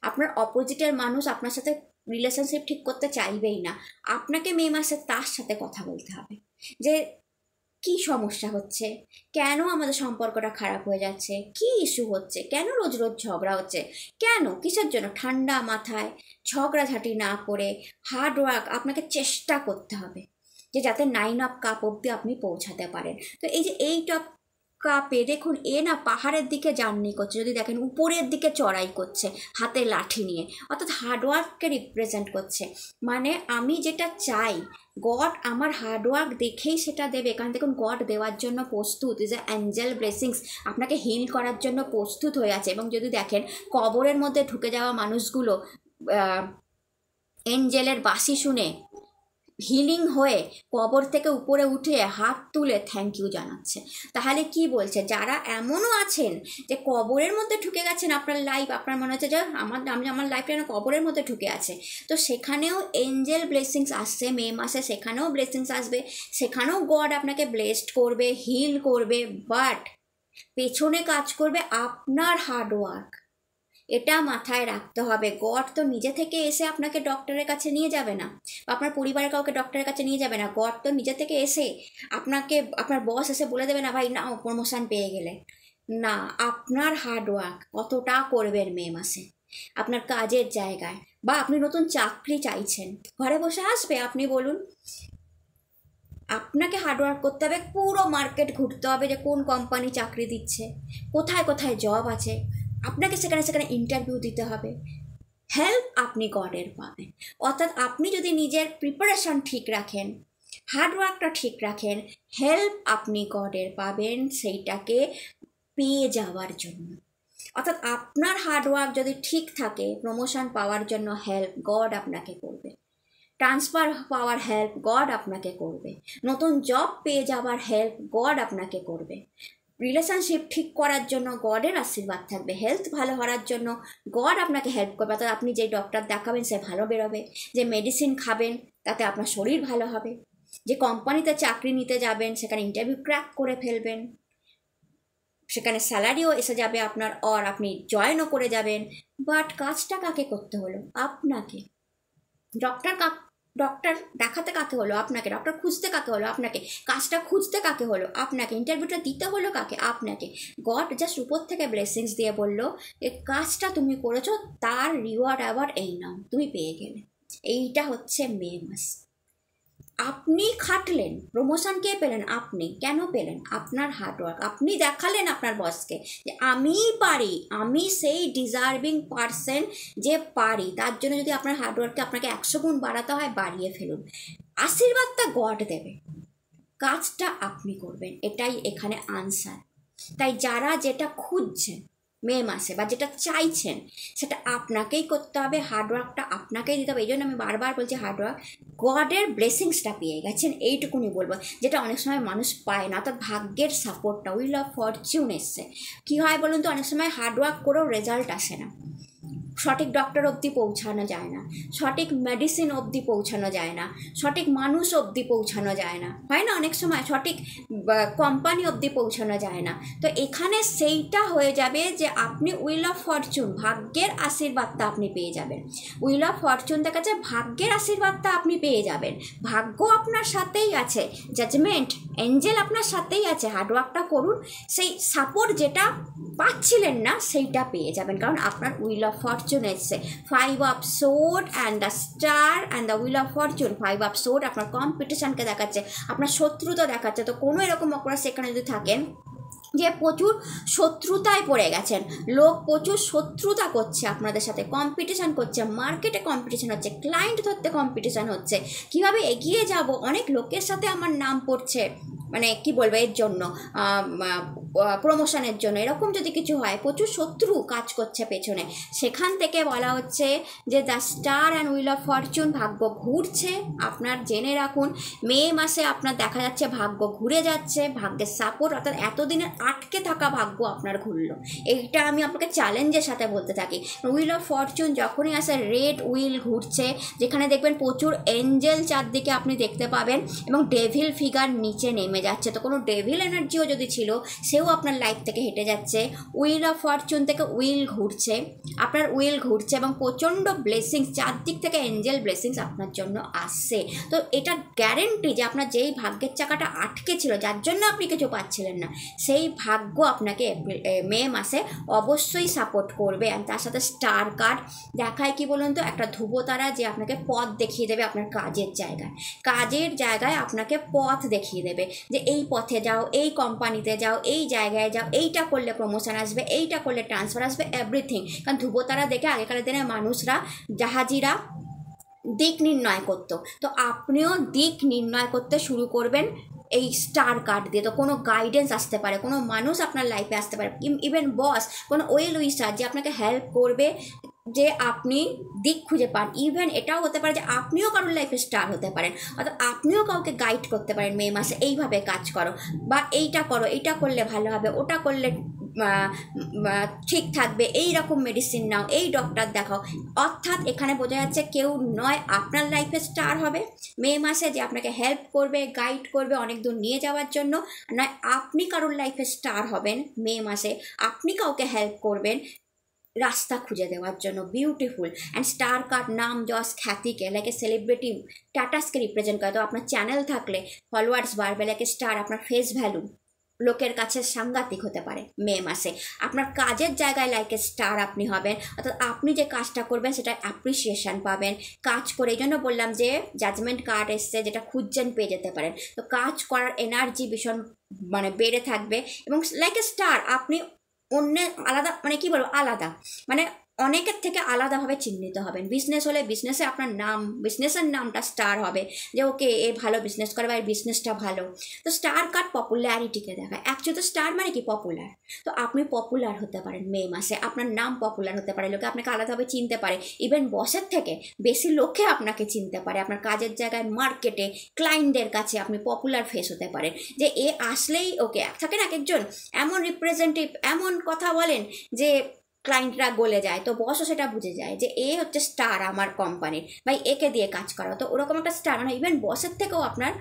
আপনার অপোজিটের মানুষ আপনার সাথে রিলেশনশিপ ঠিক করতে চাইবেই না, আপনাকে মে মাসে তার সাথে কথা বলতে হবে যে কি সমস্যা হচ্ছে, কেন আমাদের সম্পর্কটা খারাপ হয়ে যাচ্ছে, কি ইস্যু হচ্ছে, কেন রোজ রোজ ঝগড়া হচ্ছে, কেন, কিসের জন্য? ঠান্ডা মাথায় ঝগড়াঝাটি না করে হার্ড ওয়ার্ক আপনাকে চেষ্টা করতে হবে যে যাতে 9 কাপ অবধি আপনি পৌঁছাতে পারেন। তো এই যে 8 কাপে দেখুন, এ না পাহাড়ের দিকে জার্নি করছে, যদি দেখেন উপরের দিকে চড়াই করছে হাতে লাঠি নিয়ে, অর্থাৎ হার্ডওয়ার্ককে রিপ্রেজেন্ট করছে। মানে আমি যেটা চাই গড আমার হার্ডওয়ার্ক দেখেই সেটা দেবে। কারণ দেখুন গড দেওয়ার জন্য প্রস্তুত, ইজ এ অ্যাঞ্জেল ব্লেসিংস, আপনাকে হিল করার জন্য প্রস্তুত হয়ে আছে। এবং যদি দেখেন কবরের মধ্যে ঢুকে যাওয়া মানুষগুলো এঞ্জেলের বাঁশি শুনে হিলিং হয়ে কবর থেকে উপরে উঠে হাত তুলে থ্যাংক ইউ জানাচ্ছে। তাহলে কি বলছে, যারা এমনও আছেন যে কবরের মধ্যে ঢুকে গেছেন, আপনার লাইফ আপনার মনে হচ্ছে যে আমার লাইফটা যেন কবরের মধ্যে ঢুকে আছে, তো সেখানেও এঞ্জেল ব্লেসিংস আসছে মে মাসে, সেখানেও ব্লেসিংস আসবে, সেখানেও গড আপনাকে ব্লেসড করবে, হিল করবে। বাট পেছনে কাজ করবে আপনার হার্ডওয়ার্ক, এটা মাথায় রাখতে হবে। গড তো নিজে থেকে এসে আপনাকে ডক্টরের কাছে নিয়ে যাবে না, বা আপনার পরিবারের কাউকে ডক্টরের কাছে নিয়ে যাবে না। গড তো নিজে থেকে এসে আপনাকে, আপনার বস এসে বলে দেবে না ভাই না প্রমোশন পেয়ে গেলে, না, আপনার হার্ডওয়ার্ক কতটা করবেন মে মাসে আপনার কাজের জায়গায়, বা আপনি নতুন চাকরি চাইছেন, ঘরে বসে আসবে, আপনি বলুন। আপনাকে হার্ডওয়ার্ক করতে হবে, পুরো মার্কেট ঘুরতে হবে যে কোন কোম্পানি চাকরি দিচ্ছে, কোথায় কোথায় জব আছে, আপনাকে সেখানে সেখানে ইন্টারভিউ দিতে হবে। হেল্প আপনি গডের পাবেন। অর্থাৎ আপনি যদি নিজের প্রিপারেশন ঠিক রাখেন, হার্ডওয়ার্কটা ঠিক রাখেন, হেল্প আপনি গডের পাবেন সেইটাকে পেয়ে যাওয়ার জন্য। অর্থাৎ আপনার হার্ডওয়ার্ক যদি ঠিক থাকে, প্রমোশন পাওয়ার জন্য হেল্প গড আপনাকে করবে, ট্রান্সফার পাওয়ার হেল্প গড আপনাকে করবে, নতুন জব পেয়ে যাওয়ার হেল্প গড আপনাকে করবে, রিলেশনশিপ ঠিক করার জন্য গডের আশীর্বাদ থাকবে, হেলথ ভালো হওয়ার জন্য গড আপনাকে হেল্প করবে। অর্থাৎ আপনি যে ডক্টর দেখাবেন সে ভালো বেরোবে, যে মেডিসিন খাবেন তাতে আপনার শরীর ভালো হবে, যে কোম্পানিতে চাকরি নিতে যাবেন সেখানে ইন্টারভিউ ক্র্যাক করে ফেলবেন, সেখানে স্যালারিও এসে যাবে আপনার, আর আপনি জয়েনও করে যাবেন। বাট কাজটা কাকে করতে হলো? আপনাকে। ডক্টর দেখাতে কাকে হলো? আপনাকে। ডক্টর খুঁজতে কাকে হলো? আপনাকে। কাজটা খুঁজতে কাকে হলো? আপনাকে। ইন্টারভিউটা দিতে হলো কাকে? আপনাকে। গড জাস্ট উপর থেকে ব্লেসিংস দিয়ে বললো এই কাজটা তুমি করেছো, তার রিওয়ার্ড অ্যাওয়ার্ড এই নাও, তুমি পেয়ে গেলে। এইটা হচ্ছে মে মাস। আপনি খাটলেন, প্রমোশন কে পেলেন? আপনি। কেন পেলেন? আপনার হার্ডওয়ার্ক। আপনি দেখালেন আপনার বসকে যে আমিই পারি, আমি সেই ডিজার্ভিং পারসন যে পারি। তার জন্য যদি আপনার হার্ডওয়ার্ককে আপনাকে 100 গুণ বাড়াতে হয়, বাড়িয়ে ফেলুন। আশীর্বাদটা গড দেবে, কাজটা আপনি করবেন, এটাই এখানে আনসার। তাই যারা যেটা খুঁজছেন মে মাসে বা যেটা চাইছেন সেটা আপনাকেই করতে হবে, হার্ডওয়ার্কটা আপনাকেই দিতে হবে। এই জন্য আমি বারবার বলছি হার্ডওয়ার্ক, গডের ব্লেসিংসটা পেয়ে গেছেন এইটুকুনি বলবো, যেটা অনেক সময় মানুষ পায় না। অর্থাৎ ভাগ্যের সাপোর্টটা, উইল অফ ফরচুন এসছে। কী হয় বলুন তো, অনেক সময় হার্ডওয়ার্ক করেও রেজাল্ট আসে না, সঠিক ডক্টর অবধি পৌঁছানো যায় না, সঠিক মেডিসিন অবধি পৌঁছানো যায় না, সঠিক মানুষ অবধি পৌঁছানো যায় না, হয় না অনেক সময়, সঠিক কোম্পানি অবধি পৌঁছানো যায় না। তো এখানে সেইটা হয়ে যাবে যে আপনি উইল অফ ফরচুন, ভাগ্যের আশীর্বাদটা আপনি পেয়ে যাবেন। উইল অফ ফরচুন দেখাচ্ছে ভাগ্যের আশীর্বাদটা আপনি পেয়ে যাবেন। ভাগ্য আপনার সাথেই আছে, জাজমেন্ট এঞ্জেল আপনার সাথেই আছে। হার্ডওয়ার্কটা করুন, সেই সাপোর্ট যেটা পাচ্ছিলেন না সেইটা পেয়ে যাবেন, কারণ আপনার উইল অফ ফরচুন এসছে। 5 of sword and the star and the will of Fortune. 5 of sword আপনার কম্পিটিশনকে দেখাচ্ছে, আপনার শত্রুতা দেখাচ্ছে। তো কোনো এরকম অপরাধ সেখানে যদি থাকেন যে প্রচুর শত্রুতায় পড়ে গেছেন, লোক প্রচুর শত্রুতা করছে আপনাদের সাথে, কম্পিটিশান করছে, মার্কেটে কম্পিটিশান হচ্ছে, ক্লায়েন্ট ধরতে কম্পিটিশান হচ্ছে, কীভাবে এগিয়ে যাব, অনেক লোকের সাথে আমার নাম পড়ছে, মানে কি বলবো, এর জন্য প্রমোশনের জন্য, এরকম যদি কিছু হয়, প্রচুর শত্রু কাজ করছে পেছনে, সেখান থেকে বলা হচ্ছে যে the star and will of Fortune, ভাগ্য ঘুরছে। আপনার জেনে রাখুন মে মাসে আপনার দেখা যাচ্ছে ভাগ্য ঘুরে যাচ্ছে, ভাগ্যের সাপোর্ট, অর্থাৎ এতদিনের আটকে থাকা ভাগ্য আপনার ঘুরলো। এইটা আমি আপনাকে চ্যালেঞ্জের সাথে বলতে থাকি। উইল অফ ফরচুন যখনই আসে, রেড উইল ঘুরছে, যেখানে দেখবেন প্রচুর এঞ্জেল চারদিকে আপনি দেখতে পাবেন, এবং ডেভিল ফিগার নিচে নেমে যাচ্ছে। তো কোনো ডেভিল এনার্জিও যদি ছিল সেও কেউ আপনার লাইফ থেকে হেঁটে যাচ্ছে, উইল অফ ফরচুন থেকে উইল ঘুরছে, আপনার উইল ঘুরছে এবং প্রচণ্ড ব্লেসিংস, চারদিক থেকে এঞ্জেল ব্লেসিংস আপনার জন্য আসছে। তো এটা গ্যারেন্টি যে আপনার যেই ভাগ্যের চাকাটা আটকে ছিল, যার জন্য আপনি কিছু পাচ্ছিলেন না, সেই ভাগ্য আপনাকে মে মাসে অবশ্যই সাপোর্ট করবে। আর তার সাথে স্টার কার্ড দেখায় কি বলুন তো, একটা ধ্রুবতারা যে আপনাকে পথ দেখিয়ে দেবে আপনার কাজের জায়গায় আপনাকে পথ দেখিয়ে দেবে যে এই পথে যাও, এই কোম্পানিতে যাও, এই জায়গায় যাও, এইটা করলে প্রমোশন আসবে, এইটা করলে ট্রান্সফার আসবে, এভরিথিং। কারণ ধ্রুবতারা দেখে আগেকার দিনে মানুষরা, জাহাজিরা দিক নির্ণয় করতো, তো আপনিও দিক নির্ণয় করতে শুরু করবেন এই স্টার কার্ড দিয়ে। তো কোনো গাইডেন্স আসতে পারে, কোনো মানুষ আপনার লাইফে আসতে পারে, ইভেন বস, কোনো ওয়েল উইশার যে আপনাকে হেল্প করবে যে আপনি দিক খুঁজে পান। ইভেন এটাও হতে পারে যে আপনিও কারোর লাইফে স্টার হতে পারেন, অর্থাৎ আপনিও কাউকে গাইড করতে পারেন মে মাসে, এইভাবে কাজ করো বা এইটা করো, এইটা করলে ভালো হবে, ওটা করলে ঠিক থাকবে, এই রকম মেডিসিন নাও, এই ডক্টর দেখাও। অর্থাৎ এখানে বোঝা যাচ্ছে কেউ নয় আপনার লাইফে স্টার হবে মে মাসে, যে আপনাকে হেল্প করবে, গাইড করবে অনেক দূর নিয়ে যাওয়ার জন্য, নয় আপনি কারোর লাইফে স্টার হবেন মে মাসে, আপনি কাউকে হেল্প করবেন রাস্তা খুঁজে দেওয়ার জন্য। বিউটিফুল। অ্যান্ড স্টার কার্ড নাম যশ খ্যাতিকে, লাইক এ সেলিব্রিটি স্ট্যাটাসকে রিপ্রেজেন্ট করে। তো আপনার চ্যানেল থাকলে ফলোয়ার্স বাড়বে, লাইক এ স্টার, আপনার ফেস ভ্যালু লোকের কাছে সাংঘাতিক হতে পারে মে মাসে। আপনার কাজের জায়গায় লাইক এ স্টার আপনি হবেন, অর্থাৎ আপনি যে কাজটা করবেন সেটা অ্যাপ্রিসিয়েশন পাবেন কাজ করে। এই জন্য বললাম যে জাজমেন্ট কার্ড এসছে, যেটা খুঁজছেন পেয়ে যেতে পারেন। তো কাজ করার এনার্জি ভীষণ বেড়ে থাকবে এবং লাইক এ স্টার আপনি অন্য আলাদা, কি বলবো, আলাদা, অনেকের থেকে আলাদাভাবে চিহ্নিত হবেন। বিজনেস হলে বিজনেসে আপনার নাম, বিজনেসের নামটা স্টার হবে, যে ওকে এ ভালো বিজনেস করে বা এই বিজনেসটা ভালো। তো স্টার কার্ড পপুলারিটিকে দেখায়। অ্যাকচুয়ালি তো স্টার কি পপুলার। তো আপনি পপুলার হতে পারেন মে মাসে, আপনার নাম পপুলার হতে পারে, লোকে আপনাকে আলাদাভাবে চিনতে পারে, ইভেন বসের থেকে বেশি লোকে আপনাকে চিনতে পারে। আপনার কাজের জায়গায়, মার্কেটে, ক্লায়েন্টদের কাছে আপনি পপুলার ফেস হতে পারেন, যে এ আসলেই ওকে। থাকে না এক একজন এমন রিপ্রেজেন্টেটিভ, এমন কথা বলেন যে ক্লায়েন্টরা গলে যায়, তো বসও সেটা বুঝে যায় যে এ হচ্ছে স্টার আমার কোম্পানির, ভাই একে দিয়ে কাজ করা। তো ওরকম একটা স্টার, ইভেন বসের থেকেও আপনার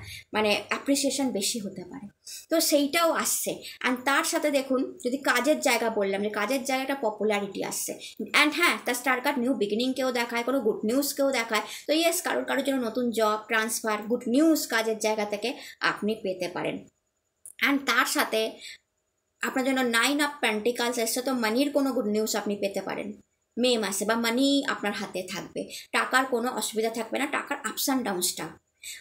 অ্যাপ্রিসিয়েশন বেশি হতে পারে। তো সেইটাও আসছে। অ্যান্ড তার সাথে দেখুন, যদি কাজের জায়গা বললাম যে কাজের জায়গাটা পপুলারিটি আসছে। অ্যান্ড হ্যাঁ, তার স্টার কার্ড নিউ বিগিনিংকেও দেখায়, কোনো গুড নিউজকেও দেখায়। তো ইয়েস, কারোর জন্য নতুন জব, ট্রান্সফার, গুড নিউজ কাজের জায়গা থেকে আপনি পেতে পারেন। অ্যান্ড তার সাথে আপনার জন্য 9 অফ পেন্টিকলস এসছে, তো মানির কোনো গুড নিউজ আপনি পেতে পারেন মে মাসে, বা মানি আপনার হাতে থাকবে, টাকার কোনো অসুবিধা থাকবে না। টাকার আপস অ্যান্ড ডাউনসটা,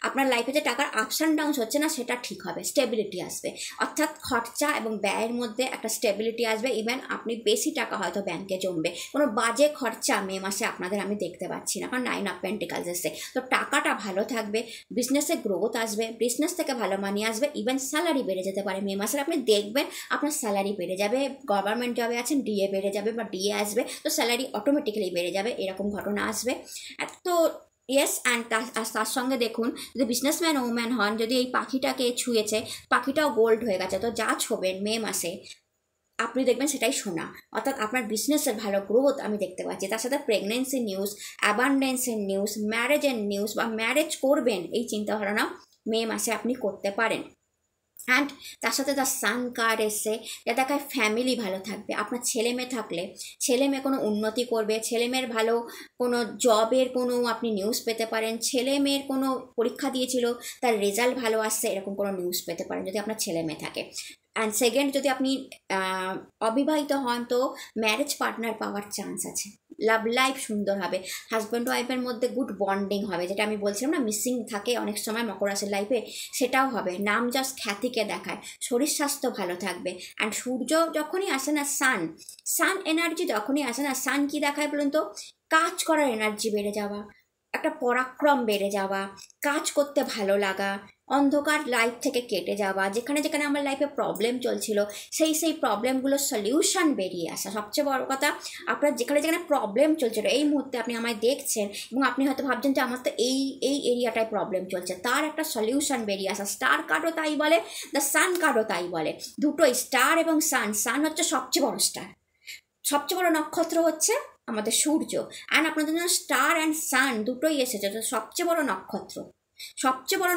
আপনার লাইফে যে টাকার আপস অ্যান্ড ডাউনস হচ্ছে না, সেটা ঠিক হবে, স্টেবিলিটি আসবে। অর্থাৎ খরচা এবং ব্যয়ের মধ্যে একটা স্টেবিলিটি আসবে। ইভেন আপনি বেশি টাকা হয়তো ব্যাংকে জমবে, কোনো বাজে খরচা মে মাসে আপনাদের আমি দেখতে পাচ্ছি না, কারণ 9 অফ পেন্টিকলস এসছে। তো টাকাটা ভালো থাকবে, বিজনেসে গ্রোথ আসবে, বিজনেস থেকে ভালো মানি আসবে, ইভেন স্যালারি বেড়ে যেতে পারে মে মাসে। আপনি দেখবেন আপনার স্যালারি বেড়ে যাবে, গভর্নমেন্ট জবে আছেন ডিএ বেড়ে যাবে বা ডিএ আসবে, তো স্যালারি অটোমেটিক্যালি বেড়ে যাবে, এরকম ঘটনা আসবে। তো ইয়েস। অ্যান্ড তার সঙ্গে দেখুন, যদি বিজনেসম্যান ওম্যান হন, যদি এই পাখিটাকে ছুঁয়েছে, পাখিটাও গোল্ড হয়ে গেছে, তো যা ছোবেন মে মাসে আপনি দেখবেন সেটাই সোনা। অর্থাৎ আপনার বিজনেসের ভালো গ্রোথ আমি দেখতে পাচ্ছি। তার সাথে প্রেগনেন্সি নিউজ, অ্যাবান্ডেন্সের নিউজ, ম্যারেজের নিউজ, বা ম্যারেজ করবেন এই চিন্তাধারণা মে মাসে আপনি করতে পারেন। অ্যান্ড তার সাথে তার সান কার্ড এসে যা দেখায় ফ্যামিলি ভালো থাকবে। আপনার ছেলে মেয়ে থাকলে ছেলে মেয়ে কোনো উন্নতি করবে, ছেলে মেয়ের ভালো কোনো জবের কোনো আপনি নিউজ পেতে পারেন, ছেলে মেয়ের কোনো পরীক্ষা দিয়েছিল তার রেজাল্ট ভালো আসছে, এরকম কোনো নিউজ পেতে পারেন যদি আপনার ছেলে মেয়ে থাকে। অ্যান্ড সেকেন্ড, যদি আপনি অবিবাহিত হন, তো ম্যারেজ পার্টনার পাওয়ার চান্স আছে, লাভ লাইফ সুন্দর হবে, হাজব্যান্ড ওয়াইফের মধ্যে গুড বন্ডিং হবে, যেটা আমি বলছিলাম না মিসিং থাকে অনেক সময় মকর রাশির লাইফে, সেটাও হবে। নাম জাস্ট খ্যাতিকে দেখায়, শরীর স্বাস্থ্য ভালো থাকবে। অ্যান্ড সূর্য যখনই আসে না, সান এনার্জি যখনই আসে না, সান কি দেখায় বলুন তো, কাজ করার এনার্জি বেড়ে যাওয়া, একটা পরাক্রম বেড়ে যাওয়া, কাজ করতে ভালো লাগা, অন্ধকার লাইফ থেকে কেটে যাওয়া, যেখানে যেখানে আমার লাইফে প্রবলেম চলছিল সেই প্রবলেমগুলোর সলিউশন বেরিয়ে আসা। সবচেয়ে বড় কথা, আপনার যেখানে যেখানে প্রবলেম চলছিল, এই মুহূর্তে আপনি আমায় দেখছেন এবং আপনি হয়তো ভাবছেন যে আমার তো এই এরিয়াটায় প্রবলেম চলছে, তার একটা সলিউশন বেরিয়ে আসা। স্টার কার্ডও তাই বলে, দ্য সান কার্ডও তাই বলে, দুটোই, স্টার এবং সান হচ্ছে সবচেয়ে বড় স্টার, সবচেয়ে বড় নক্ষত্র হচ্ছে আমাদের সূর্য। অ্যান্ড আপনাদের জন্য স্টার অ্যান্ড সান দুটোই এসেছে, তো সবচেয়ে বড়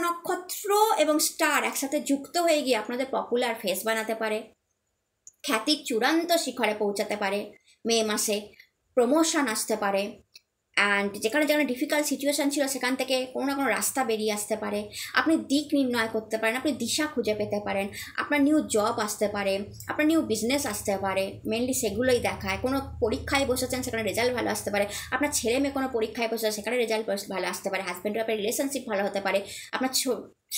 নক্ষত্র এবং স্টার একসাথে যুক্ত হয়ে গিয়ে আপনাদের পপুলার ফেস বানাতে পারে, খ্যাতির চূড়ান্ত শিখরে পৌঁছাতে পারে মে মাসে, প্রমোশন আসতে পারে, অ্যান্ড যেখানে যেখানে ডিফিকাল্ট সিচুয়েশান ছিল সেখান থেকে কোনো না কোনো রাস্তা বেরিয়ে আসতে পারে, আপনি দিক নির্ণয় করতে পারেন, আপনি দিশা খুঁজে পেতে পারেন, আপনার নিউ জব আসতে পারে, আপনার নিউ বিজনেস আসতে পারে, মেনলি সেগুলোই দেখায়। কোনো পরীক্ষায় বসেছেন সেখানে রেজাল্ট ভালো আসতে পারে, আপনার ছেলে মেয়ে কোনো পরীক্ষায় বসেছে সেখানে রেজাল্ট ভালো আসতে পারে, হাজব্যান্ড ওয়াইফের রিলেশনশিপ ভালো হতে পারে, আপনার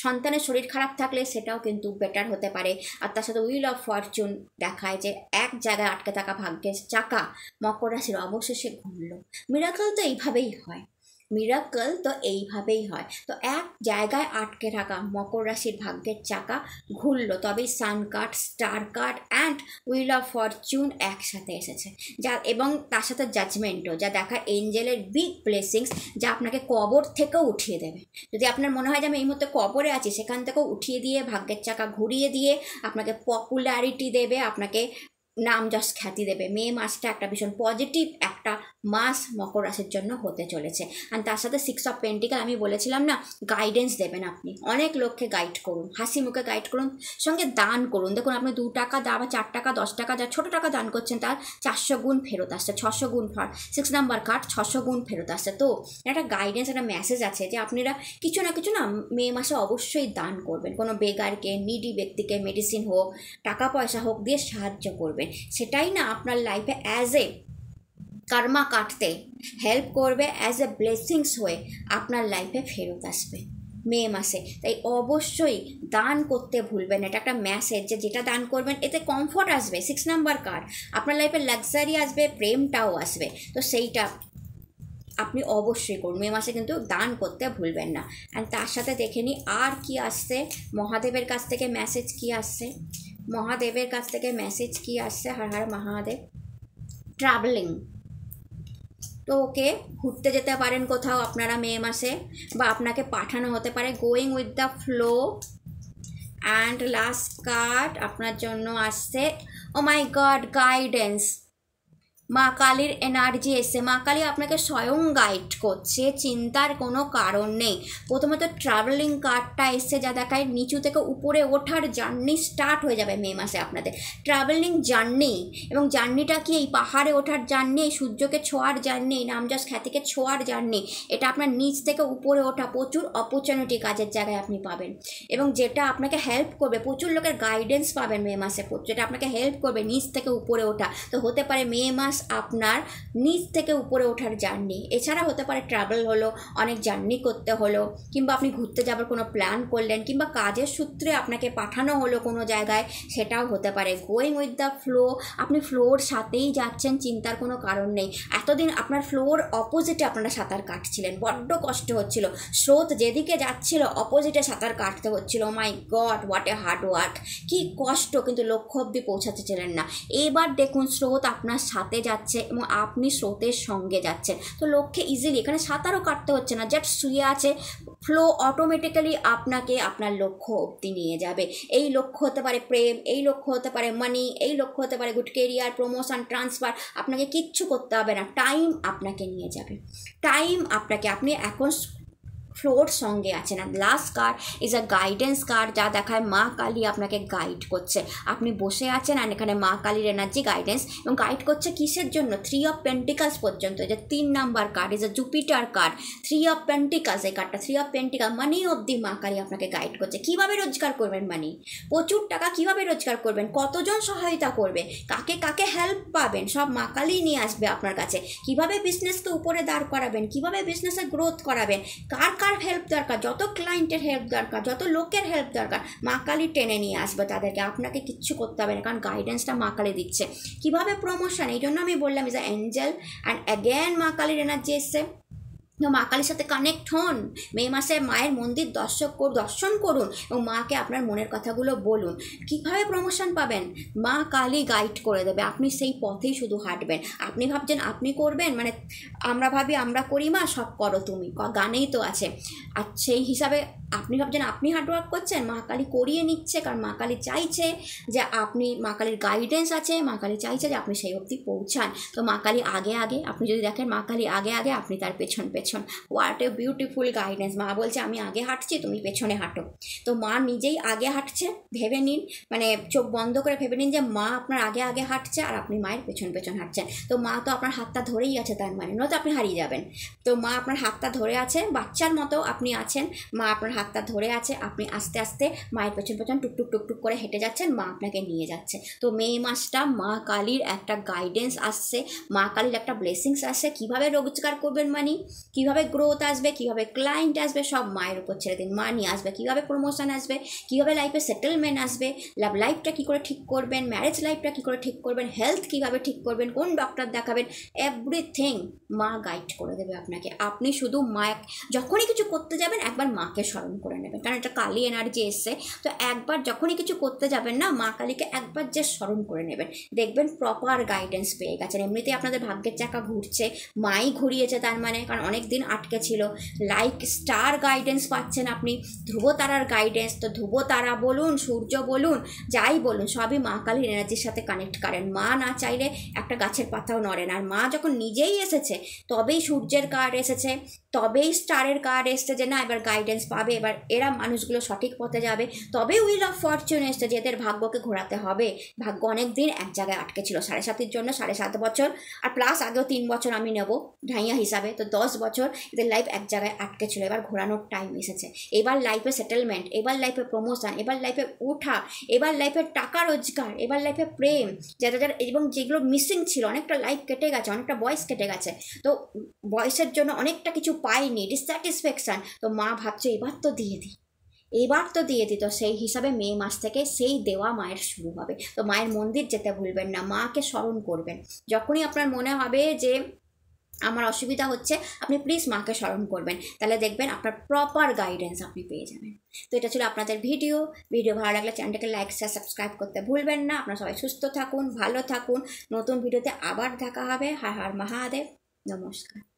সন্তানের শরীর খারাপ থাকলে সেটাও কিন্তু বেটার হতে পারে। আর তার সাথে হুইল অফ ফরচুন দেখায় যে এক জায়গায় আটকে থাকা ভাগ্যের চাকা মকর রাশির অবশেষে ঘুরল। মিরাকল তো এইভাবেই হয়, মিরাকল তো এইভাবেই হয়। তো এক জায়গায় আটকে থাকা মকর রাশির ভাগ্যের চাকা ঘুরলো, তবেই sun card, star card and wheel of Fortune একসাথে এসেছে, যা এবং তার সাথে জাজমেন্টও, যা দেখায় এঞ্জেলের বিগ ব্লেসিংস, যা আপনাকে কবর থেকেও উঠিয়ে দেবে। যদি আপনার মনে হয় যে আমি এই মুহূর্তে কবরে আছি, সেখান থেকেও উঠিয়ে দিয়ে ভাগ্যের চাকা ঘুরিয়ে দিয়ে আপনাকে পপুলারিটি দেবে, আপনাকে নাম যশ খ্যাতি দেবে। মে মাসটা একটা ভীষণ পজিটিভ একটা মাস মকর রাশির জন্য হতে চলেছে। আর তার সাথে 6 অফ পেন্টিকেল, আমি বলেছিলাম না, গাইডেন্স দেবেন আপনি, অনেক লোককে গাইড করুন, হাসি মুখে গাইড করুন, সঙ্গে দান করুন। দেখুন আপনি 2 টাকা বা 4 টাকা 10 টাকা যা ছোটো টাকা দান করছেন তার 400 গুণ ফেরত আসছে, 600 গুণ 6 নাম্বার কার্ড 600 গুণ ফেরত আসছে। তো একটা গাইডেন্স, একটা মেসেজ আছে যে আপনারা কিছু না মে মাসে অবশ্যই দান করবেন, কোনো বেগারকে, নিডি ব্যক্তিকে মেডিসিন হোক, টাকা পয়সা হোক দিয়ে সাহায্য করবেন। সেটাই না আপনার লাইফে অ্যাজ এ কর্মা কাটতে হেল্প করবে, অ্যাজ এ ব্লেসিংস হয়ে আপনার লাইফে ফেরত আসবে মে মাসে। তাই অবশ্যই দান করতে ভুলবেন। এটা একটা মেসেজ যে যেটা দান করবেন এতে কমফর্ট আসবে, 6 নাম্বার কার্ড, আপনার লাইফে লাক্সারি আসবে, প্রেমটাও আসবে। তো সেইটা আপনি অবশ্যই করুন, মে মাসে কিন্তু দান করতে ভুলবেন না। অ্যান্ড তার সাথে দেখে নিই আর কি আসছে, মহাদেবের কাছ থেকে মেসেজ কি আসছে, মহাদেবের কাছ থেকে মেসেজ কি আসছে। হর হর মহাদেব। ট্রাভেলিং, তো ওকে ঘুরতে যেতে পারেন কোথাও আপনারা মে মাসে, বা আপনাকে পাঠানো হতে পারে, going with the flow. And last card আপনার জন্য আসছে, ও মাই গড, গাইডেন্স। মা কালীর এনার্জি এসছে, মা কালী আপনাকে স্বয়ং গাইড করছে, চিন্তার কোনো কারণ নেই। প্রথমত ট্রাভেলিং কার্ডটা এসছে, যা দেখায় নিচু থেকে উপরে ওঠার জার্নি স্টার্ট হয়ে যাবে মে মাসে আপনাদের। ট্রাভেলিং জার্নি, এবং জার্নিটা কি এই পাহাড়ে ওঠার জার্নি, সূর্যকে ছোঁয়ার জার্নি, নামযশ খ্যাতিকে ছোঁয়ার জার্নি। এটা আপনার নিচ থেকে উপরে ওঠা, প্রচুর অপরচুনিটি কাজের জায়গায় আপনি পাবেন, এবং যেটা আপনাকে হেল্প করবে, প্রচুর লোকের গাইডেন্স পাবেন মে মাসে, যেটা আপনাকে হেল্প করবে নিচ থেকে উপরে ওঠা। তো হতে পারে মে মাস আপনার নিচ থেকে উপরে ওঠার জার্নি, এছাড়া হতে পারে ট্রাভেল হলো, অনেক জার্নি করতে হলো, কিংবা আপনি ঘুরতে যাবার কোনো প্ল্যান করলেন, কিংবা কাজের সূত্রে আপনাকে পাঠানো হলো কোনো জায়গায়, সেটাও হতে পারে। গোয়িং উইথ দ্য ফ্লো, আপনি ফ্লোর সাথেই যাচ্ছেন, চিন্তার কোনো কারণ নেই। এতদিন আপনার ফ্লোর অপোজিটে আপনারা সাঁতার কাটছিলেন, বড্ড কষ্ট হচ্ছিল, স্রোত যেদিকে যাচ্ছিল অপোজিটে সাঁতার কাটতে হচ্ছিল। My god, what a hard work, কী কষ্ট, কিন্তু লক্ষ্য অবধি পৌঁছাতে ছিলেন না। এবার দেখুন স্রোত আপনার সাথে যাচ্ছে এবং আপনি স্রোতের সঙ্গে যাচ্ছেন, তো লক্ষ্যে ইজিলি, এখানে সাঁতারও কাটতে হচ্ছে না, জাস্ট শুয়ে আছে, ফ্লো অটোমেটিক্যালি আপনাকে আপনার লক্ষ্য অবধি নিয়ে যাবে। এই লক্ষ্য হতে পারে প্রেম, এই লক্ষ্য হতে পারে মানি, এই লক্ষ্য হতে পারে গুড কেরিয়ার, প্রমোশন, ট্রান্সফার। আপনাকে কিচ্ছু করতে হবে না, টাইম আপনাকে নিয়ে যাবে, টাইম আপনাকে, আপনি এখন ফ্লোর সঙ্গে আছেন। আর last card is a guidance card, যা দেখায় মা কালী আপনাকে গাইড করছে। আপনি বসে আছেন আর এখানে মা কালীর এনার্জি গাইডেন্স, এবং গাইড করছে কিসের জন্য, 3 অফ পেন্টিকালস পর্যন্ত। যে 3 number card is a Jupiter card, 3 of pentacles, এই কার্ডটা 3 অফ পেন্টিকাল, মানি অবধি মা কালী আপনাকে গাইড করছে। কীভাবে রোজগার করবেন মানি, প্রচুর টাকা কীভাবে রোজগার করবেন, কতজন সহায়তা করবে, কাকে কাকে হেল্প পাবেন, সব মা কালী নিয়ে আসবে আপনার কাছে। কীভাবে বিজনেসকে উপরে দাঁড় করাবেন, কীভাবে বিজনেসে গ্রোথ করাবেন, কার হেল্প দরকার, যত ক্লায়েন্টের হেল্প দরকার, যত লোকের হেল্প দরকার, মা কালী টেনে নিয়ে আসবে তাদেরকে। আপনাকে কিচ্ছু করতে হবে না, কারণ গাইডেন্সটা মা কালী দিচ্ছে। কীভাবে প্রমোশন, এই জন্য আমি বললাম is a Angel, and again মা কালীর এনার্জি এসছে। তো মা কালীর সাথে কানেক্ট হন, মে মাসে মায়ের মন্দির দর্শন করুন, এবং মাকে আপনার মনের কথাগুলো বলুন। কীভাবে প্রমোশন পাবেন, মা কালী গাইড করে দেবে, আপনি সেই পথেই শুধু হাঁটবেন। আপনি ভাবছেন আপনি করবেন, মানে আমরা ভাবি আমরা করি মা, সব করো তুমি, গানেই তো আছে। আর সেই হিসাবে আপনি ভাবছেন আপনি হার্ডওয়ার্ক করছেন, মা কালী করিয়ে নিচ্ছে, কারণ মা কালী চাইছে যে আপনি, মা কালীর গাইডেন্স আছে, মা কালী চাইছে যে আপনি সেই অবধি পৌঁছান। তো মা কালী আগে আগে, আপনি যদি দেখেন মা কালী আগে আগে, আপনি তার পেছন পেছন। পেছন। What a beautiful guidance. মা বলছে আমি আগে হাঁটছি, তুমি পেছনে হাঁটো। তো মা নিজেই আগে হাঁটছে, ভেবে নিন, মানে চোখ বন্ধ করে ভেবে নিন যে মা আপনার আগে আগে হাঁটছে আর আপনি মায়ের পেছন পেছন হাঁটছেন। তো মা তো আপনার হাতটা ধরেই আছে, তার মানে নয়তো আপনি হারিয়ে যাবেন। তো মা আপনার হাতটা ধরে আছে, বাচ্চার মতো আপনি আছেন, মা আপনার হাতটা ধরে আছে, আপনি আস্তে আস্তে মায়ের পেছন পেছন টুকটুক টুকটুক করে হেঁটে যাচ্ছেন, মা আপনাকে নিয়ে যাচ্ছে। তো মে মাসটা মা কালীর একটা গাইডেন্স আসছে, মা কালীর একটা ব্লেসিংস আসছে। কীভাবে রোজগার করবেন মানি, কীভাবে গ্রোথ আসবে, কীভাবে ক্লায়েন্ট আসবে, সব মায়ের উপর ছেড়ে দিন। মানি আসবে, কীভাবে প্রমোশন আসবে, কীভাবে লাইফে সেটেলমেন্ট আসবে, লাভ লাইফটা কী করে ঠিক করবেন, ম্যারেজ লাইফটা কী করে ঠিক করবেন, হেলথ কীভাবে ঠিক করবেন, কোন ডক্টর দেখাবেন, এভরিথিং মা গাইড করে দেবে আপনাকে। আপনি শুধু মা যখনই কিছু করতে যাবেন একবার মাকে স্মরণ করে নেবেন, কারণ এটা কালী এনার্জি এসছে। তো একবার যখনই কিছু করতে যাবেন না, মা কালীকে একবার যে স্মরণ করে নেবেন, দেখবেন প্রপার গাইডেন্স পেয়ে গেছেন। এমনিতেই আপনাদের ভাগ্যের চাকা ঘুরছে, মাই ঘুরিয়েছে তার মানে, কারণ অনেক দিন আটকে ছিল। লাইক স্টার গাইডেন্স পাচ্ছেন আপনি, ধ্রুব তারার গাইডেন্স। তো ধ্রুব তারা বলুন, সূর্য বলুন, যাই বলুন, সবই মা কালীর এনার্জির সাথে কানেক্ট করেন। মা না চাইলে একটা গাছের পাতাও নড়ে না। আর মা যখন নিজেই এসেছে, তবেই সূর্যের কার্ড এসেছে, তবেই স্টারের কার্ড এসছে যে না এবার গাইডেন্স পাবে, এবার এরা মানুষগুলো সঠিক পথে যাবে। তবে হুইল অফ ফরচুন এসছে, যে এদের ভাগ্যকে ঘোরাতে হবে। ভাগ্য অনেক দিন এক জায়গায় আটকে ছিল, 7.5 জন্য 7.5 বছর, আর প্লাস আগেও 3 বছর আমি নেব ঢাইয়া হিসাবে, তো 10 বছর এদের লাইফ এক জায়গায় আটকে ছিল। এবার ঘোরানোর টাইম এসেছে। এবার লাইফে সেটেলমেন্ট, এবার লাইফে প্রমোশন, এবার লাইফে ওঠা, এবার লাইফে টাকা রোজগার, এবার লাইফে প্রেম, যারা এবং যেগুলো মিসিং ছিল, অনেকটা লাইফ কেটে গেছে, অনেকটা বয়স কেটে গেছে, তো বয়সের জন্য অনেকটা কিছু পাইনি, ডিসস্যাটিসফ্যাকশান। তো মা ভাবছে এবার তো দিয়ে দিই, এবার তো দিয়ে দিত। সেই হিসাবে মে মাস থেকে সেই দেওয়া মায়ের শুরু হবে। তো মায়ের মন্দির যেতে ভুলবেন না, মাকে স্মরণ করবেন। যখনই আপনার মনে হবে যে আমার অসুবিধা হচ্ছে, আপনি প্লিজ মাকে স্মরণ করবেন, তাহলে দেখবেন আপনার প্রপার গাইডেন্স আপনি পেয়ে যাবেন। তো এটা ছিল আপনাদের ভিডিও ভালো লাগলে চ্যানেলটাকে লাইক শেয়ার সাবস্ক্রাইব করতে ভুলবেন না। আপনারা সবাই সুস্থ থাকুন, ভালো থাকুন। নতুন ভিডিওতে আবার দেখা হবে। হর হর মহাদেব, নমস্কার।